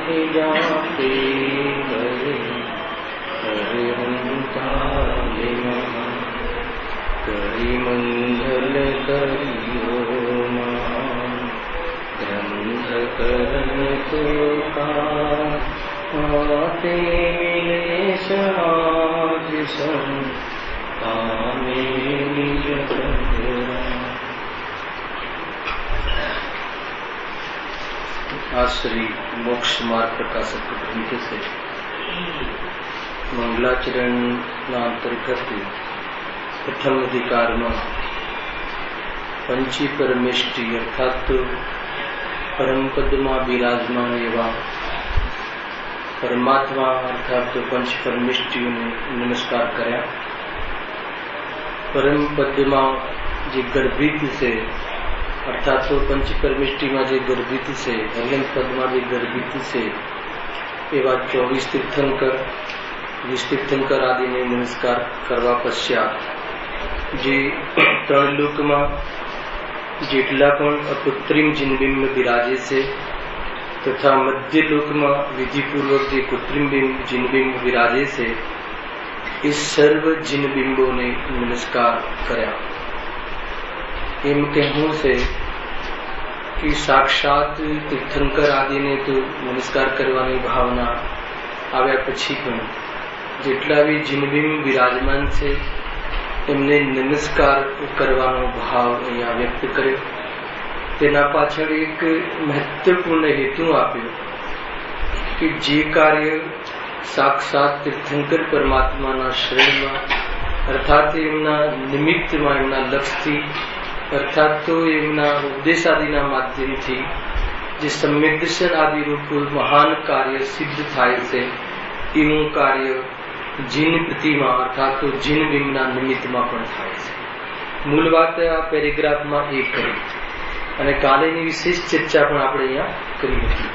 ही जाते करी मंगल करियो ग्रंथ करन तो आते मिले समाज सं आमे निज श्री मोक्ष मार्ग प्रकाशक ग्रंथ से मंगलाचरण अंतर्गत प्रथम अधिकार में पंची परमेष्टि अर्थात परम पद में विराजमान एवं परमात्मा अर्थात पंच परमेष्टि ने नमस्कार कर्या। परम पद में जे गर्भित से अर्थात तो पंच परमेष्टि में जे गर्भित से अरिहंत पद में जे गर्भित से एवं 24 तीर्थंकर 20 तीर्थंकर आदि ने नमस्कार करवा पश्चात जे त्रण लोक में जेटला पण अकृत्रिम जिनबिंब विराजे से तथा मध्य लोक में विधि पूर्वक जे कृत्रिम जिनबिंब विराजे से इस सर्व जिनबिंबों ने नमस्कार कर्या। एम कहूं से कि साक्षात तीर्थंकर आदि ने तो नमस्कार करवानी भावना आव्या पछी पण जेटला भी जिनबिंब विराजमान से एमने नमस्कार करवानो भाव अहींया व्यक्त कर्यो। तेना पाछळ एक महत्वपूर्ण हेतु आप्यो कि जे कार्य साक्षात तीर्थंकर परमात्माना शरणमां अर्थात एमना निमित्तमां एमना लक्ष्यथी अर्थात तो एमना उपदेशादिना माध्यमथी जे सम्यक दर्शन आदि रूप महान कार्य सिद्ध थाय छे एवं कार्य जिन प्रतिमा अर्थात तो जिन बिंबना निमित्त में पण थाय छे। मूल बात आ पेरेग्राफ में एक करी अने कालेनी विशेष चर्चा पण आपणे अहींया करी हती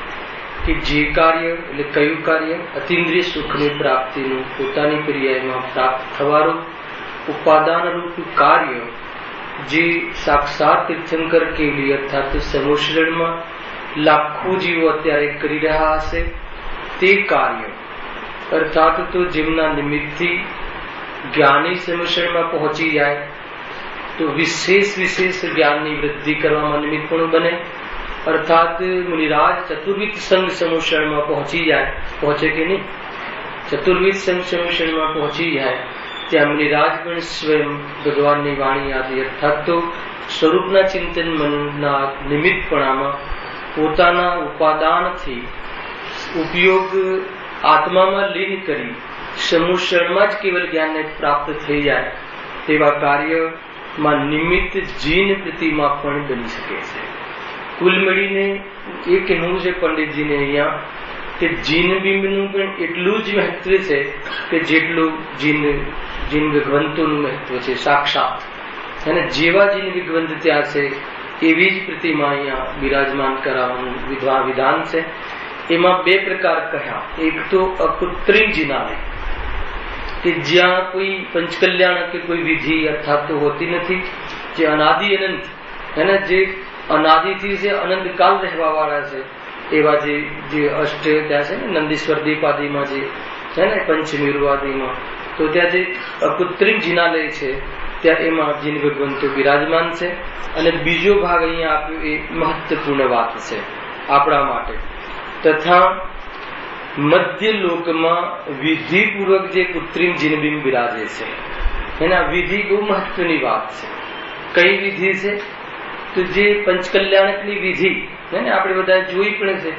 कि जे कार्य એટલે કયું કાર્ય અતિન્દ્રિય સુખની પ્રાપ્તિનું પોતાની પર્યાયમાં પ્રાપ્ત થવાનું ઉપાદાન રૂપ કાર્ય જે સાક્ષાત તીર્થંકર કેવલી અર્થાત સમોશરણમાં લાખો જીવો અત્યારે કરી રહ્યા હશે તે કાર્ય अर्थात तो जिमना निमित्ती ज्ञानी समोषण में पहुंची जाए तो विशेष विशेष ज्ञान की वृद्धि करवामां निमित्त पण बने। अर्थात मुनिराज चतुर्विध संग समोषण में पहुंची जाए पहुंचे कि नहीं चतुर्विध संग समोषण में पहुंची जाए त्या मुनिराज पण स्वयं भगवान की वाणी आदि अर्थात तो स्वरूपना चिंतन मनना निमित्तपणामां पोताना उपादानथी उपयोग आत्मा में लीन करी समूषण में ज केवल ज्ञान ने प्राप्त थई जाए तेवा कार्य में निमित्त जीन प्रतिमा पण बनी सके छे। कुल मळीने ए कहेवुं छे पंडित जी ने अहींया के जीन बिंबनुं पण एटलुं ज महत्व छे के जेटलुं जीन विग्वंतोनुं महत्व छे। साक्षात अने जेवा जीन विग्वंत त्यां छे एवी ज प्रतिमा अहींया विराजमान कराववानुं विधान छे। एमां बे प्रकार कह्या। एक तो अकृत्रिम जिनालय कि ज्यां कोई पंचकल्याण के कोई विधि अर्थात तो होती नहीं जे अनादि अनंत है ना जे अनादि थी से अनंत काल रहवा वाला छे एवा जे जे अष्ट त्या छे ने नंदीश्वर दीप आदि में जे है ने पंचमेरु आदि में तो त्या जे अकृत्रिम जिनालय छे त्या एमां जीन भगवंतो विराजमान छे। अने बीजो भाग अहींया आप्यो ए महत्वपूर्ण बात छे आपणा माटे। तथा मध्य लोक में विधि पूर्वक जे कृत्रिम जिनबिंब विराजे छे एना विधि बहुत महत्वनी बात छे। कई विधि छे तो जे पंचकल्याणकनी विधि है ने आपणे बधाए जोई पण छे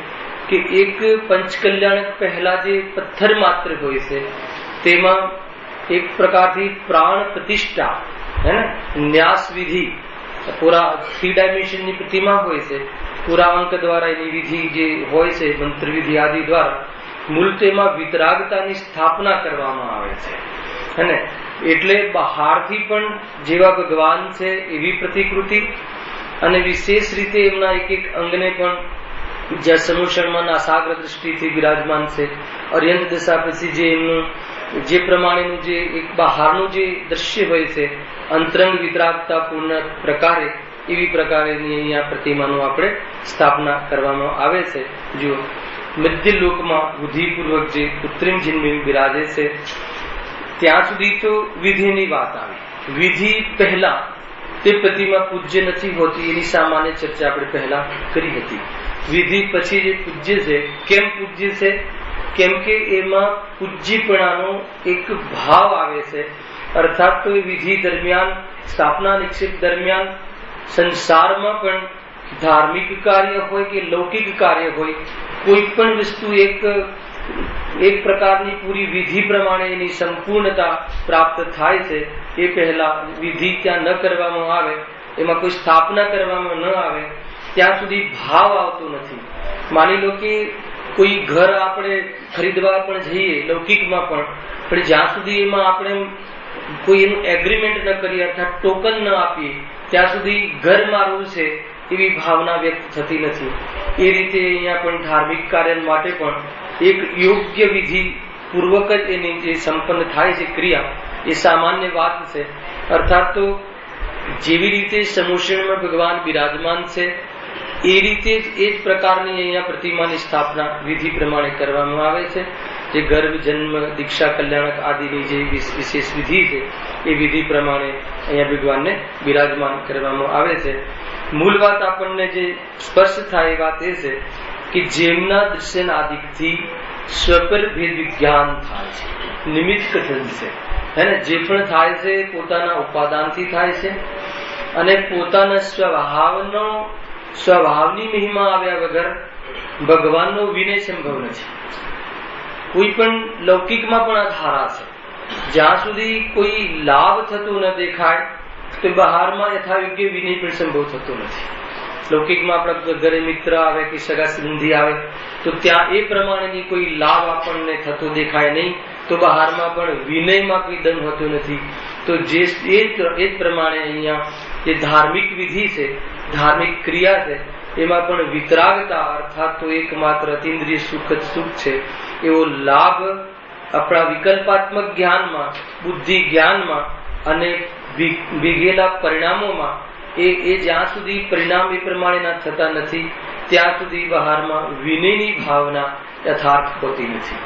कि एक पंचकल्याणक पहला जे पत्थर मात्र होय छे तेमां एक प्रकारथी प्राण प्रतिष्ठा है ने न्यास विधि पूरा 3 डायमेंशन ની प्रतिमा होय छे पूरा अंक द्वारा एनी विधि जे होय छे मंत्र विधि आदि द्वारा मूल तेमां वितरागतानी स्थापना करवामां आवे छे अने एटले बहारथी पण जेवा भगवान छे एवी प्रतिकृति अने विशेष रीते एमना एक एक अंगने पण ज्या समूषणमां नासाग्र दृष्टिथी विराजमान छे अर्यंत दशा पछी जे एमनुं जे प्रमाणेनुं जे एक बहारनुं जे दृश्य होय छे अंतरंग वितरागता पूर्ण प्रकारे એવી પ્રકારની અહીંયા પ્રતિમાનું આપણે સ્થાપના કરવામાં આવે છે. જો મધ્ય લોકમાં બુદ્ધિપૂર્વક જે કૃત્રિમ જન્મી બિરાજે છે ત્યાં સુધી તો વિધિની વાત આવી. વિધિ પહેલા તે પ્રતિમા પૂજ્ય નથી હોતી એની સામાન્ય ચર્ચા આપણે પહેલા કરી હતી. વિધિ પછી જે પૂજ્ય છે, કેમ પૂજ્ય છે? કેમ કે એમાં પૂજ્યપણાનો એક ભાવ આવે છે. અર્થાત તો એ વિધિ દરમિયાન, સ્થાપના નિક્ષેપ દરમિયાન સંસારમાં પણ ધાર્મિક કાર્ય હોય કે લૌકિક કાર્ય હોય, કોઈ પણ વસ્તુ એક પ્રકારની પૂરી વિધિ પ્રમાણે એની સંપૂર્ણતા પ્રાપ્ત થાય છે. એ પહેલા વિધિ ત્યાં ન કરવામાં આવે, એમાં કોઈ સ્થાપના કરવામાં ન આવે, ત્યાં સુધી ભાવ આવતો નથી. માની લો કે કોઈ ઘર આપણે ખરીદવા પણ જઈએ લૌકિકમાં પણ જ્યાં સુધી એમાં આપણે કોઈ એનું એગ્રીમેન્ટ ન કરીએ અર્થાત ટોકન ન આપીએ ત્યાં સુધી ઘર મારું છે એવી ભાવના વ્યક્ત થતી નથી. એ રીતે અહીંયા પણ ધાર્મિક કાર્ય માટે પણ એક યોગ્ય વિધિ પૂર્વક જ એની જે સંપન્ન થાય છે ક્રિયા, એ સામાન્ય વાત છે. અર્થાત તો જેવી રીતે સમુષણમાં ભગવાન બિરાજમાન છે એ રીતે એ જ પ્રકારની અહીંયા પ્રતિમાની સ્થાપના વિધિ પ્રમાણે કરવામાં આવે છે. જે ગર્ભ, જન્મ, દીક્ષા, કલ્યાણક આદિની જે વિશેષ વિધિ છે એ વિધિ પ્રમાણે અહીંયા ભગવાનને બિરાજમાન કરવામાં આવે છે. મૂળ વાત આપણને જે સ્પર્શ થાય એ વાત એ છે કે જેમના દર્શન આદિકથી સ્વપર ભેદ વિજ્ઞાન થાય છે, નિમિત્ત કથન છે. હે ને, જે પણ થાય છે પોતાના ઉપાદાનથી થાય છે અને પોતાના સ્વભાવની મહિમા આવ્યા વગર ભગવાનનો વિનય સંભવ નથી. કોઈ પણ લૌકિકમાં પણ આ ધારા છે, જ્યાં સુધી કોઈ લાભ થતો ન દેખાય તો બહારમાં યથાયોગ્ય વિનય પણ સંભવ થતો નથી. લૌકિકમાં આપણા ઘરે મિત્ર આવે કે સગા સંબંધી આવે તો ત્યાં એ પ્રમાણેની કોઈ લાભ આપણને થતો દેખાય નહીં, તો બહારમાં પણ વિનયમાં કોઈ દમ હોતો નથી. તો એ જ પ્રમાણે અહીંયા જે ધાર્મિક વિધિ છે, ધાર્મિક ક્રિયા છે, એમાં પણ વિતરાગતા અર્થાત તો એકમાત્ર અતિન્દ્રિય સુખ જ સુખ છે એવો લાભ આપણા વિકલ્પાત્મક જ્ઞાનમાં, બુદ્ધિ જ્ઞાનમાં અને ભીગેલા પરિણામોમાં એ જ્યાં સુધી પરિણામ એ પ્રમાણેના થતા નથી ત્યાં સુધી બહારમાં વિનયની ભાવના યથાર્થ હોતી નથી.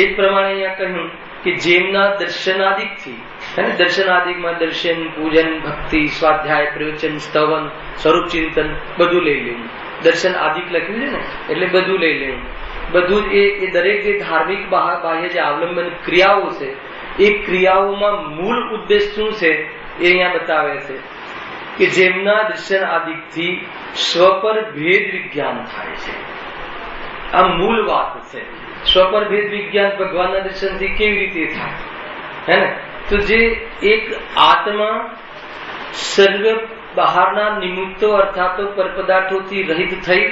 એ જ પ્રમાણે અહીંયા કહ્યું કે જેમના દર્શનાદિકથી, દર્શનાદિકમાં દર્શન, પૂજન, ભક્તિ, સ્વાધ્યાય, પ્રવચન, સ્તવન, સ્વરૂપ ચિંતન બધું લઈ લેવું. દર્શન આદિક લખ્યું છે ને, એટલે બધું લઈ લેવું. બધું એ દરેક જે ધાર્મિક બાહ્ય જે અવલંબન ક્રિયાઓ છે એ ક્રિયાઓમાં મૂળ ઉદ્દેશ શું છે એ અહીંયા બતાવે છે કે જેમના દર્શન આદિકથી સ્વપર ભેદ વિજ્ઞાન થાય છે. આ મૂળ વાત છે. સ્વપર ભેદ વિજ્ઞાન ભગવાનના દર્શનથી કેવી રીતે થાય? હે ને, તો જે એક આત્મા સર્વ બહારના નિમિત્તો અર્થાત પરપદાર્થોથી રહિત થઈ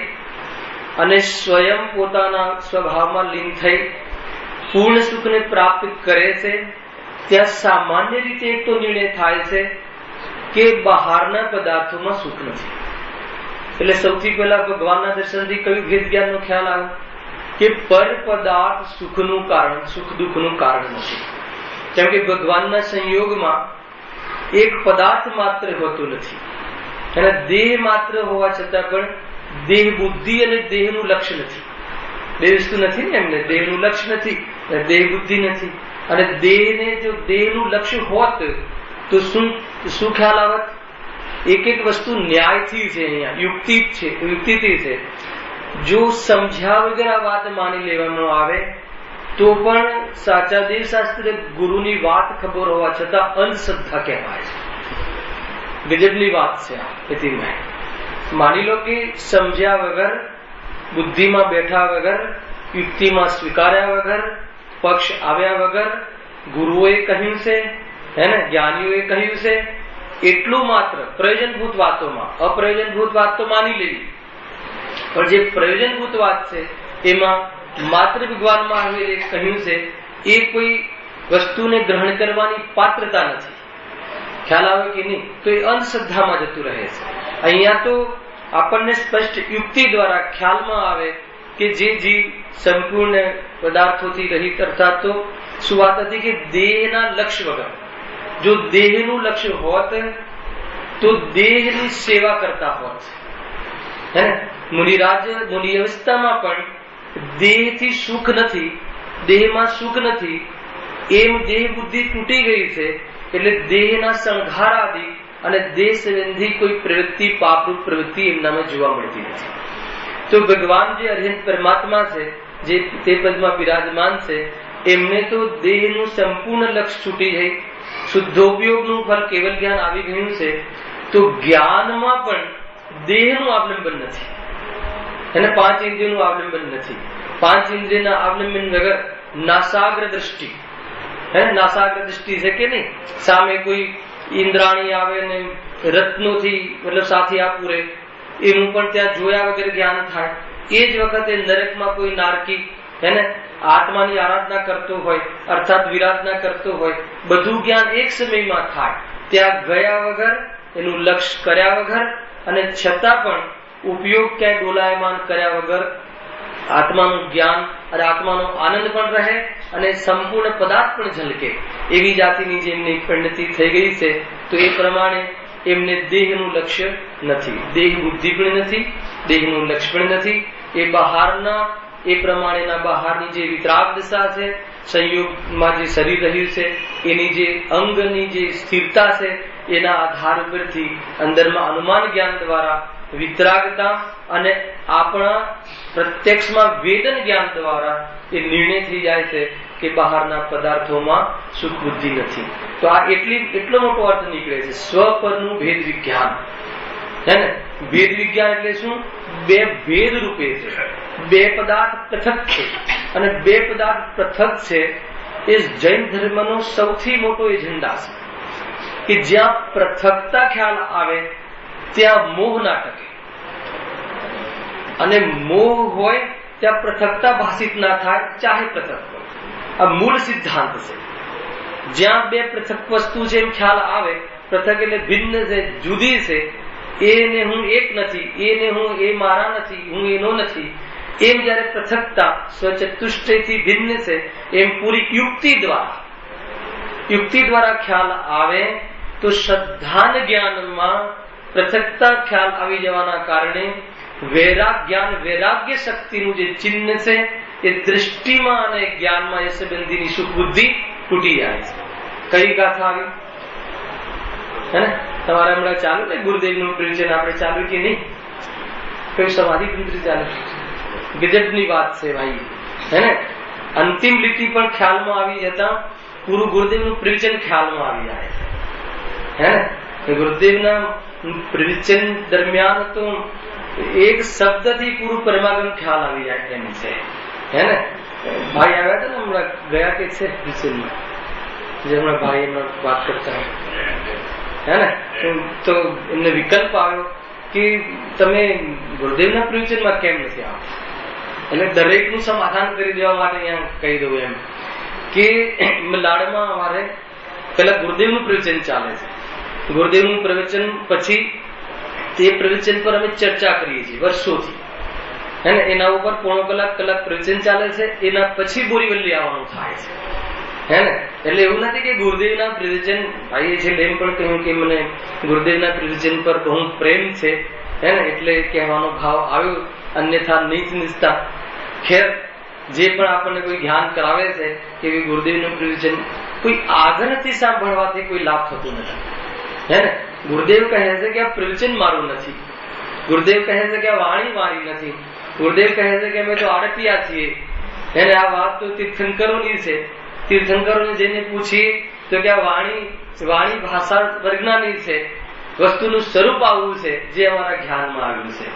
અને સ્વયં પોતાના સ્વભાવમાં લીન થઈ પૂર્ણ સુખને પ્રાપ્ત કરે છે, ત્યાં સામાન્ય રીતે એક તો નિર્ણય થાય છે કે બહારના પદાર્થોમાં સુખ નથી. એટલે સૌથી પહેલા ભગવાનના દર્શનથી કયું ભેદ જ્ઞાનનો ખ્યાલ આવે કે પર પદાર્થ સુખનું કારણ, સુખ દુઃખનું કારણ નથી. કેમ કે ભગવાનના સંયોગમાં એક પદાર્થ માત્ર હોતો નથી અને દેહ માત્ર હોવા છતાં પણ દેહ બુદ્ધિ અને દેહનું લક્ષ્ય નથી. બે વસ્તુ નથી ને એમને, દેહનું લક્ષ્ય નથી, દેહ બુદ્ધિ નથી. અને દેહને જો દેહનું લક્ષ્ય હોત તો શું ખ્યાલ આવત? એક એક વસ્તુ ન્યાયથી છે, અહીંયા યુક્તિથી છે. જો સમજ્યા વગર આ વાત માની લેવામાં આવે તો પણ સાચા દેવશાસ્ત્ર ગુરુની વાત ખબર હોવા છતાં અંધશ્રદ્ધા કહેવાય છે. ગજબની વાત છે આ. એથી માની લો કે સમજ્યા વગર, બુદ્ધિમાં બેઠા વગર, યુક્તિમાં સ્વીકાર્યા વગર, પક્ષ આવ્યા વગર ગુરુઓએ કહ્યું છે, હે ને, જ્ઞાનીઓએ કહ્યું છે, એટલું માત્ર પ્રયોજનભૂત વાતોમાં, અપ્રયોજનભૂત વાત તો માની લેવી, પણ જે પ્રયોજનભૂત વાત છે એમાં માત્ર ભગવાનમાં આવેલ કહ્યું છે એ કોઈ વસ્તુને ગ્રહણ કરવાની પાત્રતા નથી. ખ્યાલ આવે કે નહીં? તો એ અંધશ્રદ્ધામાં જતું રહે છે. અહીંયા તો આપણને સ્પષ્ટ યુક્તિ દ્વારા ખ્યાલમાં આવે કે જે જીવ સંપૂર્ણ પદાર્થોથી રહિત, અર્થાત તો શું વાત હતી કે દેહના લક્ષ્ય વગર, જો દેહનું લક્ષ્ય હોત તો દેહની સેવા કરતા હોય છે, હે ને? મુનિ અવસ્થામાં પણ દેહથી સુખ નથી, દેહમાં સુખ નથી, એમ દેહ બુદ્ધિ તૂટી ગઈ છે. એટલે દેહના સંઘાર આદિ અને દેહ સંબંધી કોઈ પ્રવૃત્તિ, પાપરૂપ પ્રવૃત્તિ એમનામાં જોવા મળતી નથી. તો ભગવાન જે અરિહંત પરમાત્મા છે, જે તે પદમાં બિરાજમાન છે, એમને તો દેહનું સંપૂર્ણ લક્ષ્ય છૂટી જાય, શુદ્ધોપયોગનું ફળ કેવલ જ્ઞાન આવી ગયું છે. તો જ્ઞાનમાં પણ દેહનું અવલંબન નથી, એને 5 ઇન્દ્રિયોનું અવલંબન નથી. 5 ઇન્દ્રિયના અવલંબન વગર નાસાગ્ર દ્રષ્ટિ, હે નાસાગ્ર દ્રષ્ટિ છે કે નહીં? સામે કોઈ ઇન્દ્રાણી આવે ને રત્નોથી મતલબ સાથી આપું રે, એનું પણ ત્યાં જોયા વગર જ્ઞાન થાય. એ જ વખતે નરકમાં કોઈ નારકી, હે ને, આત્માની આરાધના કરતો હોય, અર્થાત વિરાધના કરતો હોય, બધું જ્ઞાન એક સમયમાં થાય. ત્યાં ગયા વગર, એનું લક્ષ્ય કર્યા વગર, અને છતાં પણ ઉપયોગ ક્યાંય ડોલાયમાન કર્યા વગર આત્માનું જ્ઞાન અને આત્માનો આનંદ પણ રહે અને સંપૂર્ણ પદાર્થ પણ ઝલકે, એવી જાતિની જેમની પરિણતિ થઈ ગઈ છે. તો એ પ્રમાણે એમને દેહનું લક્ષ્ય નથી, દેહ બુદ્ધિ પણ નથી, દેહનું લક્ષ્ય પણ નથી. એ બહારના, એ પ્રમાણેના બહારની જે વિતરાગ દશા છે, સંયોગમાં જે શરીર રહ્યું છે, એની જે અંગની જે સ્થિરતા છે, એના આધાર ઉપરથી અંદરમાં અનુમાન જ્ઞાન દ્વારા વિતરાગતા અને આપણા પ્રત્યક્ષમાં વેદન જ્ઞાન દ્વારા એ નિર્ણય થઈ જાય છે કે બહારના પદાર્થોમાં સુખ બુદ્ધિ નથી. તો આ એટલો મોટો અર્થ નીકળે છે સ્વપરનું ભેદ વિજ્ઞાન, હે ને? ભેદ વિજ્ઞાન એટલે શું? બે ભેદ રૂપે છે, બે પદાર્થ પૃથક છે, અને બે પદાર્થ પૃથક છે એ જૈન ધર્મનો સૌથી મોટો એજન્ડા છે કે જ્યાં પૃથકતા ખ્યાલ આવે ત્યાં મોહ ના ટકે, અને મોહ હોય ત્યાં પૃથકતા ભાષિત ના થાય, ચાહે પૃથક હોય. આ મૂળ સિદ્ધાંત છે. જ્યાં બે પૃથક વસ્તુ છે એમ ખ્યાલ આવે, પૃથક એટલે ભિન્ન છે, જુદી છે, એને હું એક નથી, એને હું એ મારા નથી, હું એનો નથી, એમ જયારે પૃથકતા સ્વચતુષ્ટયથી ભિન્ન છે એમ પૂરી યુક્તિ દ્વારા ખ્યાલ આવે તો શ્રદ્ધાન જ્ઞાનમાં પૃથકતા ખ્યાલ આવી જવાના કારણે વૈરાગ્ય શક્તિનું જે ચિહ્ન છે એ દૃષ્ટિમાં અને જ્ઞાનમાં એ સંબંધીની સુખ બુદ્ધિ તૂટી જાય છે. કઈ ગાથા આવી, હે ને? તમારે હમણાં ચાલુ ને ગુરુદેવનું પ્રવચન આપણે ચાલુ કે નહીં? કઈ સમાધિ તંત્ર ચાલે, ગજબની વાત છે ભાઈ, હે ને? અંતિમ લીટી પણ ખ્યાલમાં આવી જતા પૂરું ગુરુદેવનું પ્રવચન ખ્યાલમાં આવી જાય, હે ને? ગુરુદેવના પ્રવચન દરમિયાન તો એક શબ્દથી પૂરું પરમાગમ ખ્યાલ આવી જાય એમ છે, હે ને? ભાઈ આવ્યા હતા ને હમણાં ગયા કે છે પ્રવચનમાં, જે હમણાં ભાઈ એમના વાત કરતા, હે ને? તો એમને વિકલ્પ આવ્યો કે તમે ગુરુદેવના પ્રવચનમાં કેમ નથી આવતા? એટલે દરેકનું સમાધાન કરી દેવા માટે અહીંયા કહી દઉં એમ કે લાડમાં અમારે પેલા ગુરુદેવનું પ્રવચન ચાલે છે. ગુરુદેવનું પ્રવચન પછી તે પ્રવચન પર અમે ચર્ચા કરીએ છીએ વર્ષોથી, હે ને? એના ઉપર પોણો કલાક પ્રવચન ચાલે છે. એના પછી બોરીવલ્લી આવવાનું થાય છે, હે ને? એટલે એવું નથી કે ગુરુદેવના પ્રવચન, ભાઈએ છે એમ પણ કહ્યું કે મને ગુરુદેવના પ્રવચન પર બહુ પ્રેમ છે, હે ને? એટલે કહેવાનો ભાવ આવ્યો, અન્યથા નીચ નિષ્ઠા. ખેર, જે પણ આપણને કોઈ જ્ઞાન કરાવે છે કે ગુરુદેવનું પ્રવચન કોઈ આગ્રહથી સાંભળવાથી કોઈ લાભ થતો નથી, હે ને? ગુરુદેવ કહે છે કે આ પ્રવચન મારું નથી, ગુરુદેવ કહે છે કે આ વાણી મારી નથી, ગુરુદેવ કહે છે કે અમે તો આડતિયા છીએ, હે ને? આ વાત તો તીર્થંકરોની છે. તીર્થંકરોને જઈને પૂછીએ તો કે આ વાણી ભાષા વર્ગનાની છે, વસ્તુનું સ્વરૂપ આવું છે જે અમારા જ્ઞાનમાં આવ્યું છે.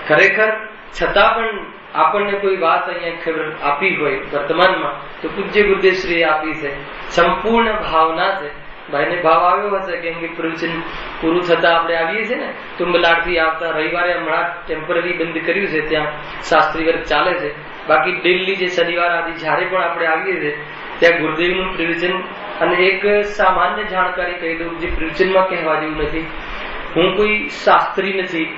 ખરેખર છતાં પણ આપણને કોઈ વાત અહીંયા ખબર આપી હોય વર્તમાનમાં તો પૂજ્ય ગુરુદેવશ્રીએ આપી છે, સંપૂર્ણ ભાવના છે. ભાઈને ભાવ આવ્યો હશે કેમ કે પ્રવચન પૂરું થતા આપણે આવીએ છીએ ને તુંબલાડથી આવતા રવિવારે હમણાં ટેમ્પરરી બંધ કર્યું છે, ત્યાં શાસ્ત્રી વર્ગ ચાલે છે. બાકી ડેલી જે શનિવાર આદિ જયારે પણ આપણે આવીએ છીએ ત્યાં ગુરુદેવનું પ્રવચન. અને એક સામાન્ય જાણકારી કહી દઉં જે પ્રવચનમાં કહેવા જેવું નથી, હું કોઈ શાસ્ત્રી નથી,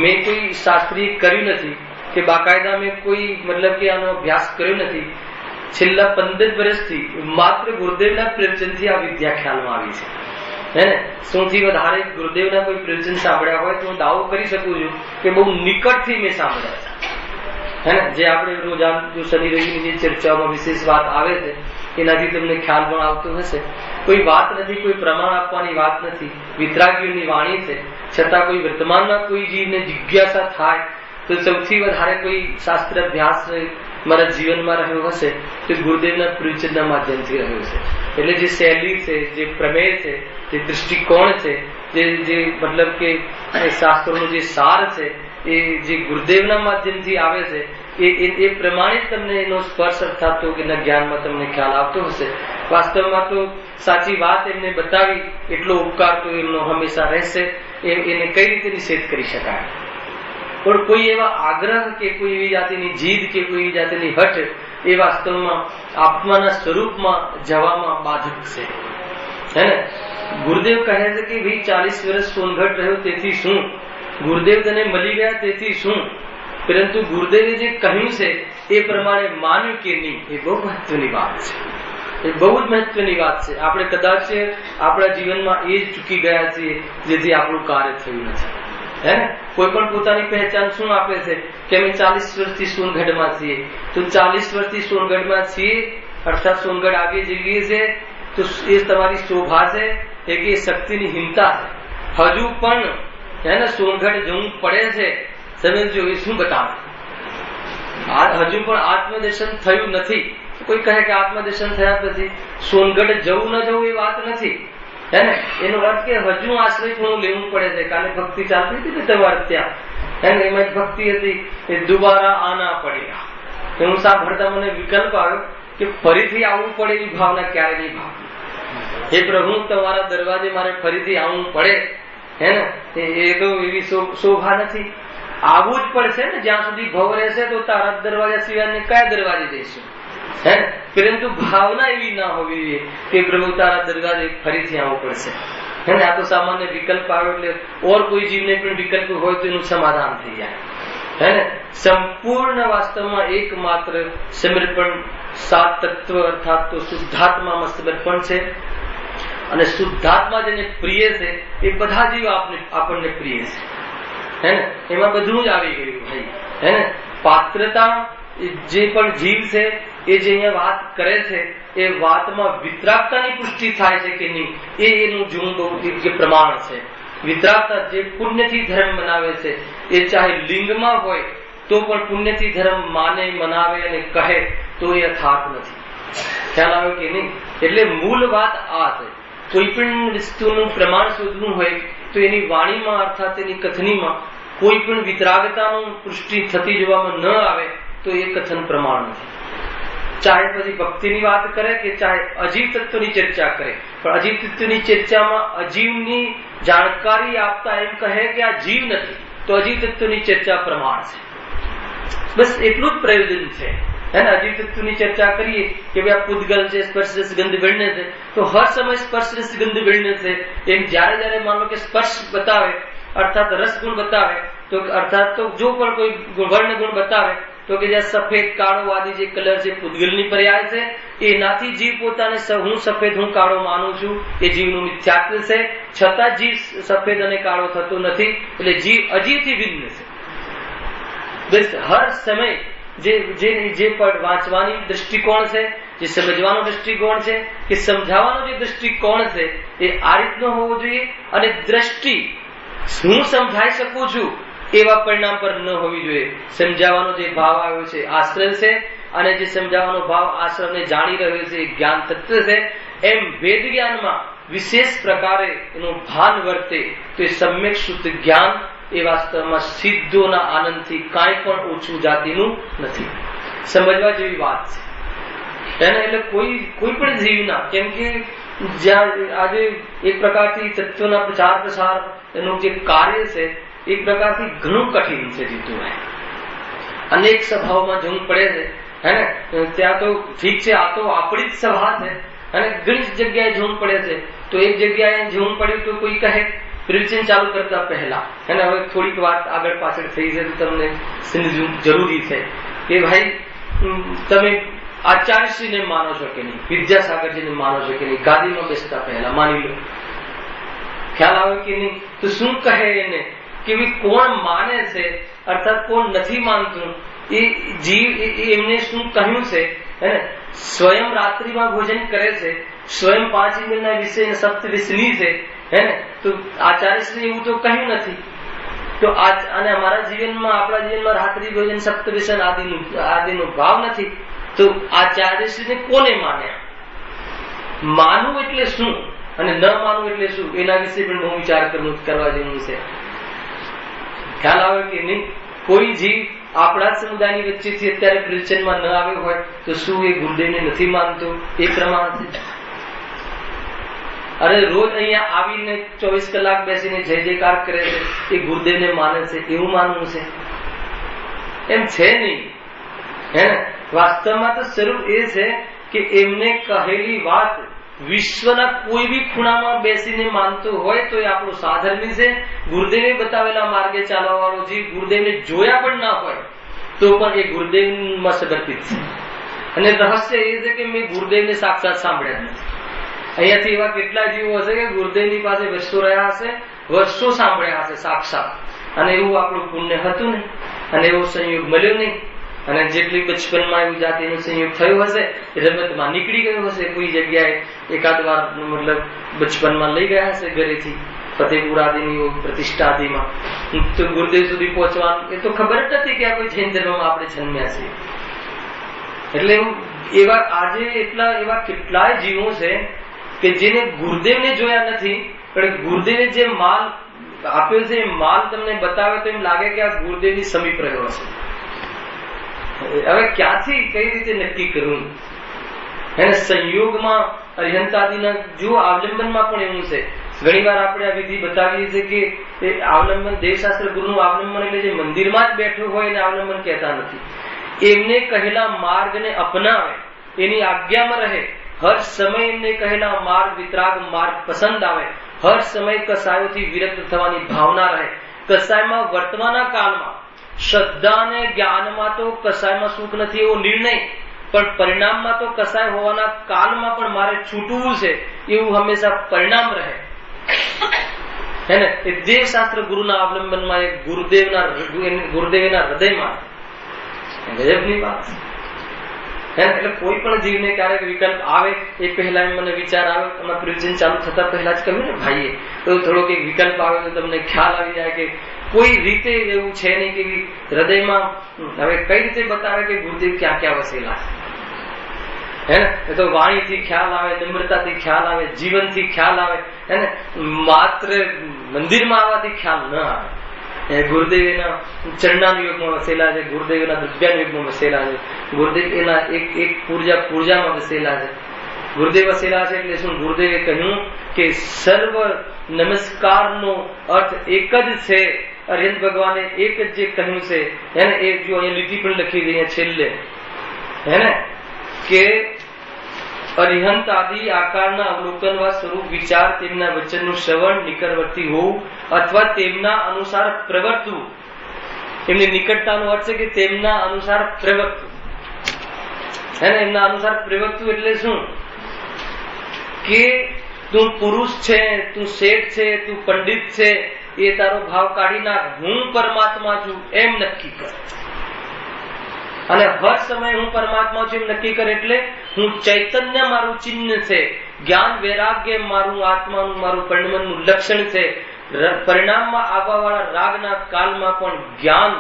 મેં કોઈ શાસ્ત્રી કર્યું નથી કે બાકાયદા મેં કોઈ મતલબ કે આનો અભ્યાસ કર્યો નથી. છેલ્લા 15 વર્ષથી માત્ર ગુરુદેવના પ્રવચનથી આ વિદ્યા ખ્યાલમાં આવી છે. હે ને સૌથી વધારે ગુરુદેવના કોઈ પ્રવચન સાંભળ્યા હોય તો હું દાવો કરી શકું છું કે બહુ નિકટથી મેં સાંભળ્યા છે, હે ને. જે આપણે રોજાન જો શનિ રવિની જે ચર્ચાઓમાં વિશેષ વાત આવે છે એનાથી તમને ખ્યાલ પણ આવતો હશે. કોઈ વાત નથી, કોઈ પ્રમાણ આપવાની વાત નથી, વિતરાગીઓની વાણી છે. છતાં કોઈ વર્તમાનના કોઈ જીવને જિજ્ઞાસા થાય તો સૌથી વધારે કોઈ શાસ્ત્ર અભ્યાસ મારા જીવનમાં રહ્યો હશે તો ગુરુદેવના પ્રવચનના માધ્યમથી રહ્યો છે. એટલે જે શૈલી છે, જે પ્રમેય છે, જે દૃષ્ટિકોણ છે, જે મતલબ કે શાસ્ત્રોનો જે સાર છે એ જે ગુરુદેવના માધ્યમથી આવે છે એ પ્રમાણે તમને એનો સ્પર્શ અર્થાત તો કે જ્ઞાનમાં તમને ખ્યાલ આવતો હશે. વાસ્તવમાં તો સાચી વાત એમને બતાવી એટલો ઉપકાર તો એમનો હંમેશા રહેશે. એને કઈ રીતે નિષેધ કરી શકાય? પણ કોઈ એવા આગ્રહ કે કોઈ એવી જાતિની જીદ કે કોઈ એવી જાતિની હઠ એ વાસ્તવમાં આત્માના સ્વરૂપમાં જવામાં બાધક છે, હે ને. ગુરુદેવ કહે છે કે ભાઈ 40 વર્ષ સોનગઢ રહ્યો તેથી શું, ગુરુદેવ તને મળી ગયા તેથી શું, પરંતુ ગુરુદેવે જે કહ્યું છે એ પ્રમાણે માન્યું કે નહીં એ બહુ મહત્વની વાત છે. એ બહુ જ મહત્વની વાત છે. આપણે કદાચ આપણા જીવનમાં એ જ ચૂકી ગયા છીએ જેથી આપણું કાર્ય થયું નથી, હે ને. કોઈ પણ પોતાની પહેચાન શું આપે છે કે અમે 40 વર્ષથી સોનગઢમાં છીએ. તો 40 વર્ષથી સોનગઢમાં છીએ અર્થાત સોનગઢ આગે જઈએ છે તો એ તમારી શોભા છે કે શક્તિની હિંમતા છે? હજુ પણ હે ને સોનગઢ જવું પડે છે. સમજો એ શું બતાવે? હજુ પણ આત્મદર્શન થયું નથી. કોઈ કહે કે આત્મદર્શન થયા પછી સોનગઢ જવું ન જવું એ વાત નથી, હે ને. એનો અર્થ કે હજુ આશ્રય થોડું લેવું પડે છે. કાલે ભક્તિ ચાલતી હતી ને તમારે ત્યાં, હે ને, એમાં ભક્તિ હતી એ દુબારા આના પડેગા. હું સાંભળતા મને વિકલ્પ આવ્યો કે ફરીથી આવવું પડે એવી ભાવના ક્યારે નહીં ભાવતી. હે પ્રભુ તમારા દરવાજે મારે ફરીથી આવવું પડે, હે ને, એ તો એવી શોભા નથી. આવવું જ પડશે ને. જ્યાં સુધી ભવ રહેશે તો તારા દરવાજા સિવાય કયા દરવાજે જઈશું, હે ને. પરંતુ ભાવના એવી ના હોવી જોઈએ કે પ્રભુ તારા દરવાજે ફરીથી આવવું પડશે, હે ને. આ તો સામાન્ય વિકલ્પ આવ્યો એટલે ઓર કોઈ જીવને પણ વિકલ્પ હોય તો એનું સમાધાન થઈ જાય, હે ને. સંપૂર્ણ વાસ્તવમાં એકમાત્ર સમર્પણ 7 તત્વ અર્થાત તો શુદ્ધાત્મામાં સમર્પણ છે. અને શુદ્ધાત્મા જેને પ્રિય છે એ બધા જીવ આપણને પ્રિય છે, હે ને. એમાં બધું જ આવી ગયું ભાઈ, હે ને. પાત્રતા જે પણ જીવ છે એ જે અહીંયા વાત કરે છે એ વાતમાં વિતરાગતાની પુષ્ટિ થાય છે કે નહીં એ એનું જૂનું બહુ પ્રમાણ છે. વિતરાગતા જે પુણ્યથી ધર્મ બનાવે છે એ ચાહે લિંગમાં હોય તો પણ પુણ્યથી ધર્મ માને, મનાવે અને કહે તો એ યથાર્થ નથી. ખ્યાલ આવ્યો કે નહીં? એટલે મૂળ વાત આ છે. કોઈ પણ વસ્તુનું પ્રમાણ શોધવું હોય તો એની વાણીમાં અર્થાત એની કથનીમાં કોઈ પણ વિતરાગતાનું પુષ્ટિ થતી જોવામાં ન આવે તો એ કથન પ્રમાણ નથી. ચાહે પછી ભક્તિની વાત કરે કે ચાહે અજીવ તત્વની ચર્ચા કરે, પણ અજીવ તત્વની ચર્ચામાં અજીવની જાણકારી આપતા એમ કહે કે આ જીવ નથી તો અજીવ તત્વની ચર્ચા પ્રમાણ છે. બસ એટલું જ પ્રયોજન છે, હે ને. અજીવ તત્વની ચર્ચા કરીએ કે ભાઈ આ પૂતગલ છે, સ્પર્શ રસ ગંધ વર્ણ છે, તો હર સમય સ્પર્શ રસ ગંધ વર્ણ છે એમ જયારે માનો કે સ્પર્શ બતાવે અર્થાત રસ ગુણ બતાવે તો અર્થાત તો જો પણ કોઈ વર્ણ ગુણ બતાવે તો કે જ્યાં સફેદ કાળો આદિ જે કલર છે પૂતગલની પર્યાય છે એનાથી જીવ પોતાને હું સફેદ હું કાળો માનું છું એ જીવનું મિથ્યાત્વ છે. છતાં જીવ સફેદ અને કાળો થતો નથી એટલે જીવ અજીવથી ભિન્ન છે. બસ હર સમય જે પણ વાંચવાની દ્રષ્ટિકોણ છે, જે સમજવાનો દ્રષ્ટિકોણ છે કે સમજાવવાનો જે દ્રષ્ટિકોણ છે એ આ રીતનો હોવો જોઈએ. અને દ્રષ્ટિ હું સમજાઈ શકું છું એવા પરિણામ પર ન હોવી જોઈએ. સમજાવવાનો જે ભાવ આવ્યો છે આશ્રય છે અને જે સમજાવવાનો ભાવ આશ્રયને જાણી રહ્યો છે એ જ્ઞાન તત્વ છે. એમ વેદ જ્ઞાનમાં વિશેષ પ્રકારે એનું ભાન વર્તે તો એ સમ્યક શુદ્ધ જ્ઞાન એ વાસ્તવમાં સિદ્ધોના આનંદથી કાંઈ પણ ઓછું જાતિનું નથી. સમજવા જેવી વાત છે એને. એટલે કોઈ પણ જીવના, કેમ કે જ્યાં આજે એક પ્રકારથી તત્વના પ્રચાર પ્રસાર એનું જે કાર્ય છે એક પ્રકારથી ઘણું કઠિન છે જીતું. અનેક સભાઓમાં જવું પડે છે, હે ને. ત્યાં તો ઠીક છે, આ તો આપણી જ સભા છે અને ઘણી જગ્યાએ જવું પડે છે. તો એક જગ્યાએ જવું પડ્યું તો કોઈ કહે પ્રવચન ચાલુ કરતા પહેલા, હે ને, હવે થોડીક વાત આગળ પાછળ થઈ છે તો તમને સમજવું જરૂરી છે કે ભાઈ તમે આચાર્યશ્રીને માનો છો કે નહીં, વિદ્યાસાગરજીને માનો છો કે નહીં. ગાદીમાં બેસતા પહેલા માની લો ખ્યાલ આવે કે નહીં? તો શું કહે એને કે કોણ માને છે અર્થાત કોણ નથી માનતું એ જીવ એમને શું કહ્યું છે? સ્વયં રાત્રિમાં ભોજન કરે છે, સ્વયં 5 ઇન્દ્રિયના વિષય સપ્ત વિષની છે, તો આચાર્યશ્રી એવું તો કહ્યું નથી. તો અને અમારા જીવનમાં આપણા જીવનમાં રાત્રિ ભોજન સપ્ત વિષય આદિનો ભાવ નથી. તો આચાર્યશ્રીને કોને માન્યા? માનવું એટલે શું અને ન માનવું એટલે શું એના વિશે પણ બહુ વિચાર કરવા જેવું છે. ખ્યાલ આવે કે નહીં? કોઈ જીવ આપણા સમુદાયની વચ્ચેથી અત્યારે પ્રવચનમાં ન આવ્યો હોય તો શું એ ગુરુદેવને નથી માનતો? એ પ્રમાણ છે. અરે રોજ અહીંયા આવીને 24 કલાક બેસીને જય જયકાર કરે છે એ ગુરુદેવને માને છે એવું માનવું છે? એમ છે નહીં. વાસ્તવમાં તો સ્વરૂપ એ છે કે એમને કહેલી વાત વિશ્વના કોઈ બી ખૂણામાં બેસીને માનતો હોય તો એ આપણું સાધર્મી છે. ગુરુદેવે બતાવેલા માર્ગે ચાલવા વાળો જીવ ગુરુદેવને જોયા પણ ના હોય તો પણ એ ગુરુદેવમાં સમર્પિત છે. અને રહસ્ય એ છે કે મેં ગુરુદેવને સાક્ષાત સાંભળ્યા નથી. અહીંયાથી એવા કેટલા જીવો હશે કે ગુરુદેવની પાસે વર્ષો રહ્યા હશે, વર્ષો સાંભળ્યા હશે સાક્ષાત, અને એવું આપણું પુણ્ય હતું નહીં અને એવો સંયોગ મળ્યો નહીં. અને જેટલી બચપનમાં એવું જાતિનો સંયોગ થયો હશે, રમતમાં નીકળી ગયો હશે, કોઈ જગ્યાએ એકાદ વાર મતલબ બચપનમાં લઈ ગયા હશે ઘરેથી ફતેપુર આદિની પ્રતિષ્ઠા તો ગુરુદેવ સુધી પહોંચવાનું એ તો ખબર જ નથી કે આ કોઈ જૈન ધર્મમાં આપણે જન્મ્યા છીએ. એટલે એવા આજે એવા કેટલાય જીવો છે કે જેને ગુરુદેવને જોયા નથી, પણ ગુરુદેવે જે માલ આપ્યો છે એ માલ તમને બતાવે તો એમ લાગે કે આ ગુરુદેવની સમીપ રહ્યો હશે. હવે ક્યાંથી કઈ રીતે નક્કી કરવું? એને સંયોગમાં અરિહંતાદિના જો અવલંબનમાં પણ એવું છે. ઘણી વાર આપણે આ વિધિ બતાવીએ છીએ કે અવલંબન દેવશાસ્ત્ર ગુરુનું અવલંબન એટલે જે મંદિરમાં જ બેઠું હોય એને અવલંબન કહેતા નથી. એમને કહેલા માર્ગને અપનાવે, એની આજ્ઞામાં રહે, હર સમય એમને કહેલા માર્ગ વિતરાગ માર્ગ પસંદ આવે, હર સમય કસાયોથી વિરક્ત થવાની ભાવના રહે. કસાયમાં વર્તમાનના કાળમાં શ્રદ્ધા અને જ્ઞાનમાં તો કસાયમાં સુખ નથી એવો નિર્ણય, પણ પરિણામમાં તો કસાય હોવાના કાળમાં પણ મારે છૂટવું છે એવું હંમેશા પરિણામ રહે. એ દેવશાસ્ત્ર ગુરુના અવલંબનમાં ગુરુદેવના હૃદયમાં ગજબની વાત. એટલે કોઈ પણ જીવને ક્યારેક વિકલ્પ આવે એ પહેલા મને વિચાર આવે, તમારા પ્રવચન ચાલુ થતા પહેલા જ કહ્યું ને ભાઈએ, તો થોડોક એક વિકલ્પ આવે તો તમને ખ્યાલ આવી જાય કે કોઈ રીતે એવું છે નહીં કે હૃદયમાં હવે કઈ રીતે બતાવે કે ગુરુદેવ ક્યાં ક્યાં વસેલા છે. એ તો વાણીથી ખ્યાલ આવે, નમ્રતાથી ખ્યાલ આવે, જીવનથી ખ્યાલ આવે, માત્ર મંદિરમાં આવવાથી ખ્યાલ ન આવે. ગુરુદેવ એના ચરણાનુયોગમાં વસેલા છે, ગુરુદેવ એના દ્રવ્યાનુયોગમાં વસેલા છે, ગુરુદેવ એના એક પૂર્જામાં વસેલા છે. ગુરુદેવ વસેલા છે એટલે શું? ગુરુદેવે કહ્યું કે સર્વ નમસ્કારનો અર્થ એક જ છે. અરિહંત ભગવાને એક જ જે કહ્યું છે એને એ જો અહીંયા લીટી પણ લખી દઈએ છેલ્લે, કે અરિહંત આદિ આકારના અવલોકનવા સ્વરૂપ વિચાર, તેમના વચનનું શ્રવણ, નિકટવર્તી હોવું અથવા તેમના અનુસાર પ્રવર્તવું. એમની નિકટતાનો અર્થ છે કે તેમના અનુસાર પ્રવર્તવું. એમના અનુસાર પ્રવર્તવું એટલે શું? કે તું પુરુષ છે, તું શેઠ છે, તું પંડિત છે, એ તારો ભાવ કાઢી નાખ, હું પરમાત્મા છું એમ નક્કી કર. અને હર સમય હું પરમાત્મા છું એમ નક્કી કર એટલે હું ચૈતન્ય મારું ચિહ્ન છે, જ્ઞાન વૈરાગ્ય મારું આત્માનું મારું પરિણમનનું લક્ષણ છે. પરિણામમાં આવવા વાળા રાગના કાલમાં પણ જ્ઞાન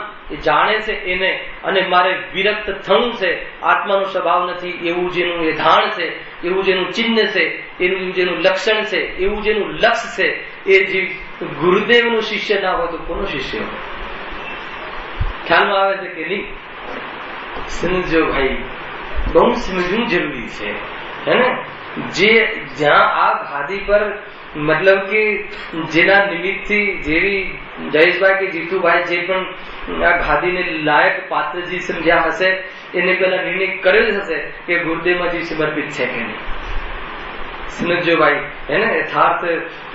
જાણે છે એને, અને મારે વિરક્ત થવું છે, આત્માનો સ્વભાવ નથી એવું જેનું એધાણ છે, એવું જેનું ચિહ્ન છે, એવું જેનું લક્ષણ છે, એવું જેનું લક્ષ છે, એ જીવ ગુરુદેવનું શિષ્ય ના હોય તો કોનો શિષ્ય હોય? ખ્યાલમાં આવે છે કે નહીં? સમજો ભાઈ, બહુ સમજવું જરૂરી છે. જે જ્યાં આ ગાદી પર મતલબ કે જેના નિમિત્તથી જેવી જયેશભાઈ કે જીતુભાઈ જે પણ આ ગાદીને લાયક પાત્રજી સમજ્યા હશે એને પેલા નિર્ણય કરેલ હશે કે ગુરુદેવમાં જે સમર્પિત છે કે નહીં. સમજો ભાઈ, યથાર્થ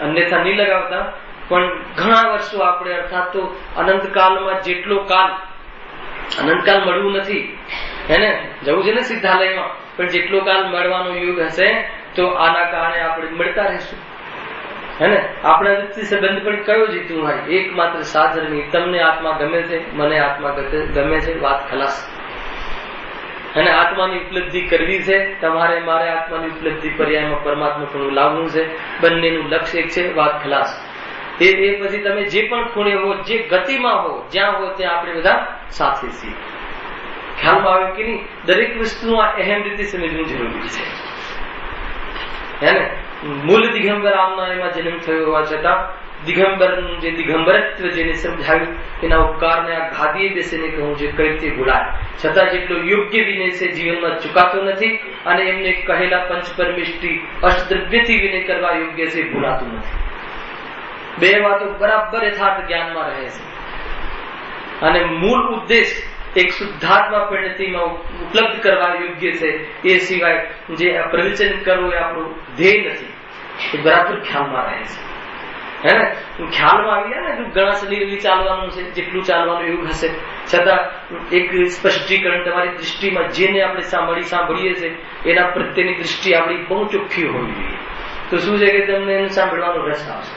અન્યથા નહીં લગાવતા, પણ ઘણા વર્ષો આપણે અર્થાત તો અનંતકાળમાં જેટલો કાલ, અનંતકાળ મળવું નથી, જવું છે ને સિદ્ધાલયમાં, પણ જેટલો કાલ મળવાનો યુગ હશે તો આના કારણે આપણે મળતા રહેશું. હે ને આપણા વચ્ચે સંબંધ પણ કયો જીતું હોય? એકમાત્ર સાધર્મી. તમને આત્મા ગમે છે, મને આત્મા ગમે છે, વાત ખલાસ. અને આત્માની ઉપલબ્ધિ કરવી છે, તમારે મારે આત્માની ઉપલબ્ધિ પર્યાયમાં પરમાત્મા પણ લાવવું છે. બંનેનું લક્ષ્ય એક છે, વાત ખલાસ. એ પછી તમે જે પણ ખૂણે હો, જે ગતિમાં હો, જ્યાં હો ત્યાં આપણે બધા સાથે છીએ. ખ્યાલમાં આવે કે નહીં? દરેક વસ્તુનું આ અહેમ રીતે સમજવું જરૂરી છે. હે ને મૂળ દિગંબર આમના એમાં જન્મ થયો હોવા છતાં દિગંબરનું જે દિગંબરત્વ જેને સમજાવ્યું એના ઉપકારને આ ગાદીએ બેસીને કહું જે કઈ રીતે ભૂલાય, છતાં જેટલો યોગ્ય વિનય છે જીવનમાં ચુકાતો નથી, અને એમને કહેલા પંચ પરમિષ્ટિ અષ્ટદ્રવ્યથી વિનય કરવા યોગ્ય છે ભૂલાતું નથી. બે વાતો બરાબર યથાર્થ જ્ઞાનમાં રહે છે. અને મૂળ ઉદ્દેશ એક શુદ્ધાત્મા પરિણતિમાં ઉપલબ્ધ કરવા યોગ્ય છે, એ સિવાય જે પ્રવચન કરવું એ આપણું ધ્યેય નથી. એ બરાબર ખ્યાલમાં રહે છે. હે ને ખ્યાલમાં આવી જાય ને ઘણા શરીર ચાલવાનું છે, જેટલું ચાલવાનું એવું હશે, છતાં એક સ્પષ્ટીકરણ તમારી દૃષ્ટિમાં જેને આપણે સાંભળીએ છીએ એના પ્રત્યેની દૃષ્ટિ આપણી બહુ ચોખ્ખી હોવી જોઈએ. તો શું છે કે તમને એને સાંભળવાનો રસ આવશે.